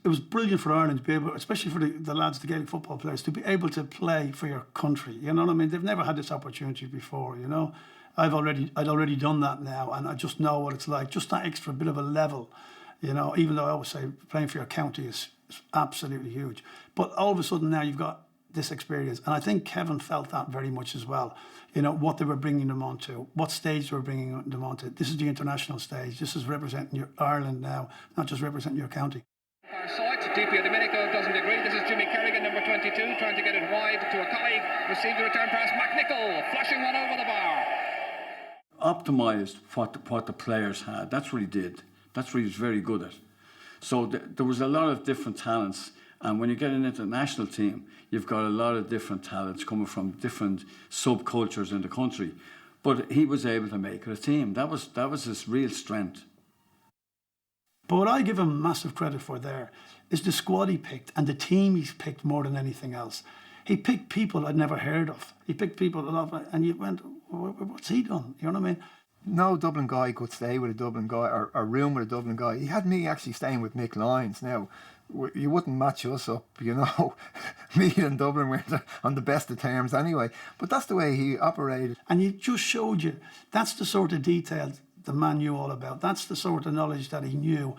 It was brilliant for Ireland to be able, especially for the lads, the Gaelic football players, to be able to play for your country. You know what I mean? They've never had this opportunity before, you know. I'd already done that now, and I just know what it's like. Just that extra bit of a level, you know, even though I always say playing for your county is absolutely huge. But all of a sudden now you've got this experience. And I think Kevin felt that very much as well. You know, what they were bringing them onto, what stage they were bringing them onto. This is the international stage. This is representing your Ireland now, not just representing your county. Far side, DP Domenico doesn't agree. This is Jimmy Kerrigan, number 22, trying to get it wide to a colleague. Received the return pass. McNichol flashing one over the bar. Optimised what the players had. That's what he did. That's what he was very good at. So there was a lot of different talents. And when you get into the national team, you've got a lot of different talents coming from different subcultures in the country. But he was able to make it a team. That was his real strength. But what I give him massive credit for there is the squad he picked and the team he's picked more than anything else. He picked people I'd never heard of. He picked people a lot, and you went, what's he done? You know what I mean? No Dublin guy could stay with a Dublin guy or room with a Dublin guy. He had me actually staying with Mick Lyons. Now, you wouldn't match us up, you know. Me and Dublin were on the best of terms anyway. But that's the way he operated. And he just showed you, that's the sort of detail the man knew all about. That's the sort of knowledge that he knew.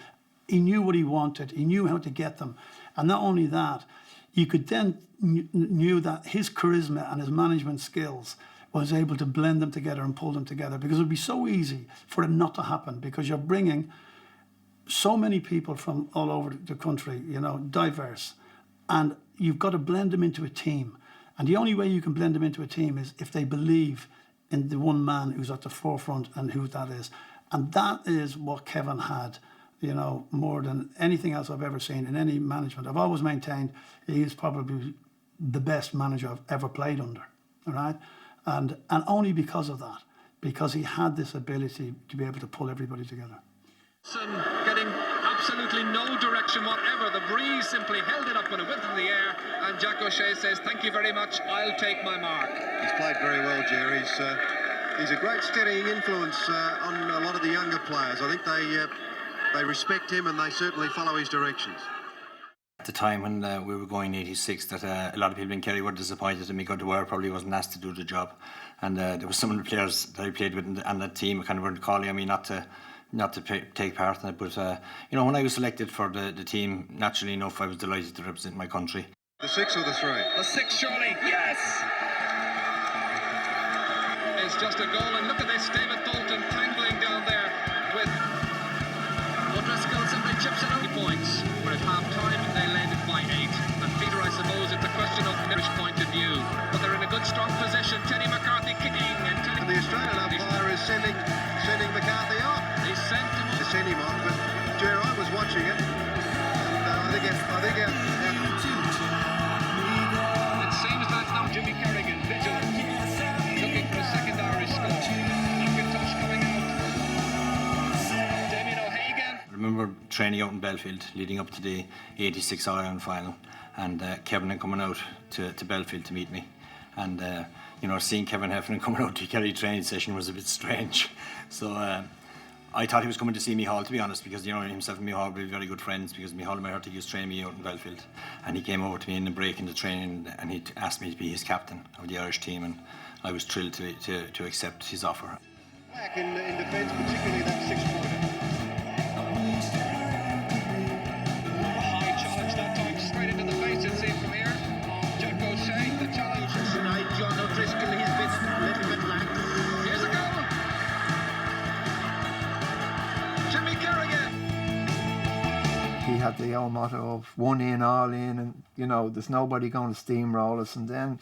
He knew what he wanted. He knew how to get them. And not only that, you could then knew that his charisma and his management skills was able to blend them together and pull them together, because it would be so easy for it not to happen, because you're bringing so many people from all over the country, you know, diverse, and you've got to blend them into a team. And the only way you can blend them into a team is if they believe in the one man who's at the forefront and who that is. And that is what Kevin had, you know, more than anything else I've ever seen in any management. I've always maintained he is probably the best manager I've ever played under, all right? And only because of that, because he had this ability to be able to pull everybody together. Getting absolutely no direction whatever. The breeze simply held it up when it went in the air, time, Jack O'Shea says, thank you very much, I'll take my mark. He's played very well, Jerry. He's a great steadying influence on a lot of the younger players. I think they respect him and they certainly follow his directions. At the time when we were going 86, that a lot of people in Kerry were disappointed that Mick O'Dwyer probably wasn't asked to do the job, and there was some of the players that I played with on that team kind of were calling on me not to take part in it. But you know, when I was selected for the team, naturally enough, I was delighted to represent my country. The 6 or the 3? The 6, surely, yes! It's just a goal, and look at this, David Dalton tangling down there with O'Driscoll, simply chips it out. Points, but at half-time they led by 8. And Peter, I suppose it's a question of Irish point of view, but they're in a good strong position. Teddy McCarthy kicking, and the Australian umpire is sending McCarthy off. He sent him off. They sent him off, but Jerry, I was watching it, and I think it seems that's now Jimmy Kerrigan, vigilant, looking for a second Irish score. McIntosh coming out. Damien O'Hagan. I remember training out in Belfield leading up to the 86 All-Ireland final, and Kevin coming out to Belfield to meet me, and you know, seeing Kevin Heffernan coming out to Kerry training session was a bit strange. So I thought he was coming to see Micheál, to be honest, because you know, himself and Micheál were very good friends, because Micheál and Maherty used to train me out in Belfield, and he came over to me in the break in the training and he asked me to be his captain of the Irish team, and I was thrilled to accept his offer. back in defence, particularly that 6-pointer. High challenge that time, straight into the face, it seemed from here. Jack O'Shea, the challenge. Tonight, John O'Driscoll, he's been a little bit lax. Here's a goal. Jimmy Kerrigan. He had the old motto of one in, all in, and you know, there's nobody going to steamroll us. And then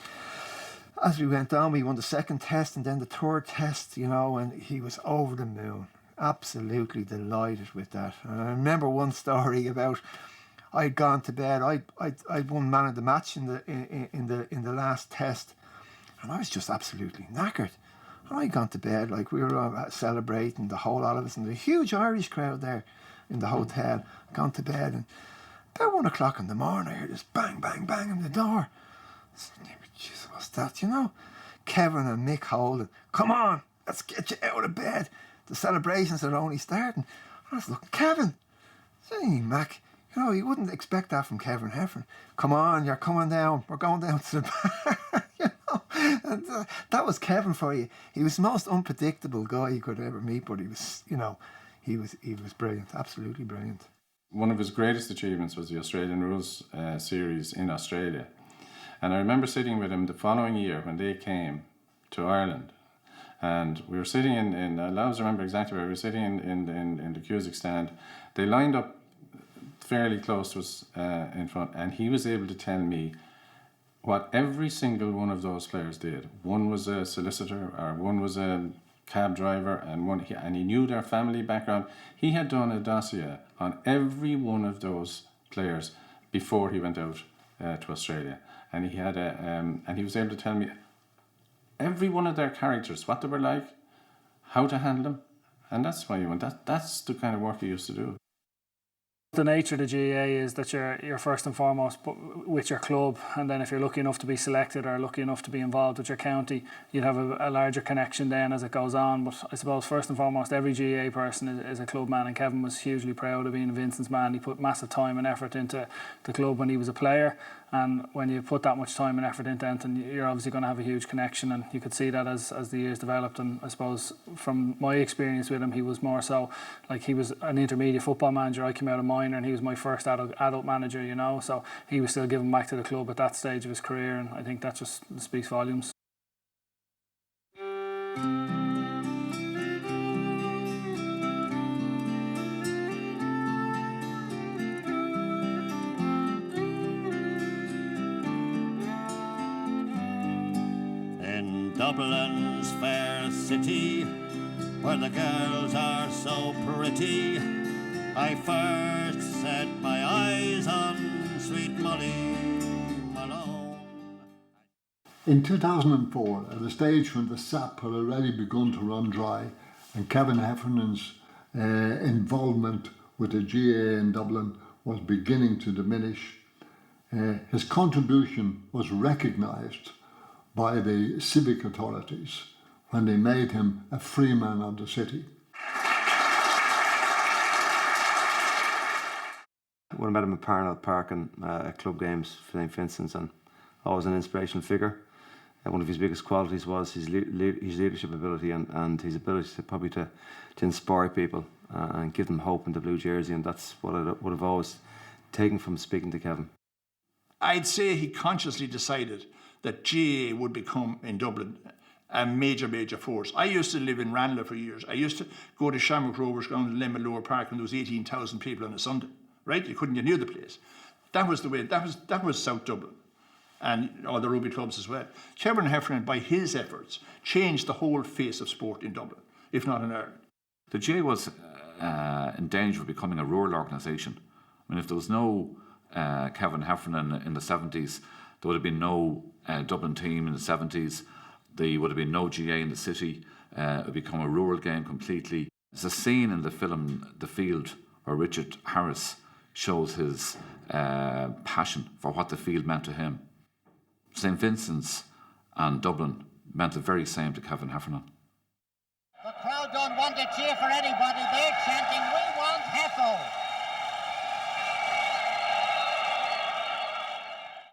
as we went on, we won the second test and then the third test, you know, and he was over the moon, absolutely delighted with that. And I remember one story about I'd gone to bed. I'd won man of the match in the last test, and I was just absolutely knackered. And I'd gone to bed, like we were celebrating, the whole lot of us, and a huge Irish crowd there in the hotel. Gone to bed, and about 1 o'clock in the morning, I heard this bang, bang, bang on the door. Jesus, what's that, you know? Kevin and Mick Holden, come on, let's get you out of bed. The celebrations are only starting. I was looking, Kevin, hey, Mac, you know, you wouldn't expect that from Kevin Heffernan. Come on, you're coming down. We're going down to the bar, you know. And that was Kevin for you. He was the most unpredictable guy you could ever meet, but he was, you know, he was brilliant, absolutely brilliant. One of his greatest achievements was the Australian Rules series in Australia. And I remember sitting with him the following year when they came to Ireland. And we were sitting in I always remember exactly where we were sitting in the Cusack stand. They lined up fairly close to us in front, and he was able to tell me what every single one of those players did. One was a solicitor, or one was a cab driver, and he knew their family background. He had done a dossier on every one of those players before he went out to Australia, and he had and he was able to tell me every one of their characters, what they were like, how to handle them, and that's why you went. That's the kind of work he used to do. The nature of the GAA is that you're first and foremost with your club, and then if you're lucky enough to be selected or lucky enough to be involved with your county, you'd have a larger connection then as it goes on. But I suppose first and foremost, every GAA person is a club man, and Kevin was hugely proud of being a Vincent's man. He put massive time and effort into the club when he was a player, and when you put that much time and effort into anything, you're obviously going to have a huge connection, and you could see that as the years developed. And I suppose from my experience with him, he was more so like he was an intermediate football manager. I came out of minor, and he was my first adult manager, you know, so he was still giving back to the club at that stage of his career, and I think that just speaks volumes. In Dublin's fair city, where the girls are so pretty, I first set my eyes on sweet Molly Malone. In 2004, at a stage when the sap had already begun to run dry and Kevin Heffernan's involvement with the GAA in Dublin was beginning to diminish, His contribution was recognised by the civic authorities when they made him a free man of the city. When I met him at Parnell Park and at club games for St. Vincent's, and always an inspirational figure. One of his biggest qualities was his leadership ability and his ability to inspire people and give them hope in the blue jersey, and that's what I would have always taken from speaking to Kevin. I'd say he consciously decided that GAA would become, in Dublin, a major force. I used to live in Ranelagh for years. I used to go to Shamrock Rovers ground in Lemon Lower Park when there was 18,000 people on a Sunday, right? You couldn't get near the place. That was the way, that was South Dublin, and all the rugby clubs as well. Kevin Heffernan, by his efforts, changed the whole face of sport in Dublin, if not in Ireland. The GAA was in danger of becoming a rural organisation. I mean, if there was no Kevin Heffernan in the 70s, there would have been no Dublin team in the 70s, there would have been no GAA in the city. It would become a rural game completely. There's a scene in the film The Field where Richard Harris shows his passion for what the field meant to him. St. Vincent's and Dublin meant the very same to Kevin Heffernan. The crowd don't want to cheer for anybody. They're chanting, "We want Heffo."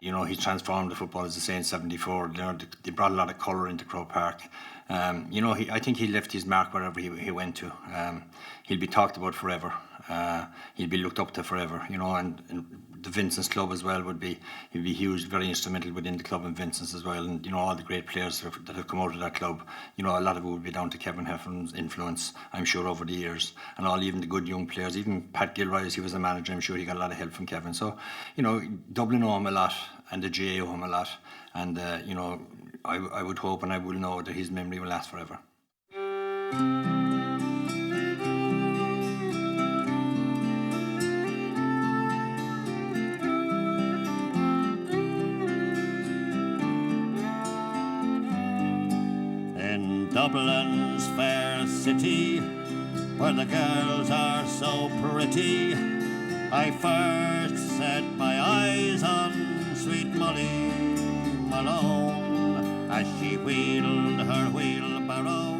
You know, he transformed the football, as I say, in '74. You know, they brought a lot of colour into Croke Park. You know, I think he left his mark wherever he went to. He'll be talked about forever. He'll be looked up to forever. You know, and the Vincent's club as well he'll be huge, very instrumental within the club in Vincent's as well. And you know, all the great players that have come out of that club, you know, a lot of it would be down to Kevin Heffernan's influence, I'm sure, over the years. And even the good young players, even Pat Gilroy, as he was a manager, I'm sure he got a lot of help from Kevin. So, you know, Dublin owe him a lot, and the GAA owe him a lot. And you know, I would hope and I will know that his memory will last forever. Dublin's fair city, where the girls are so pretty, I first set my eyes on sweet Molly Malone as she wheeled her wheelbarrow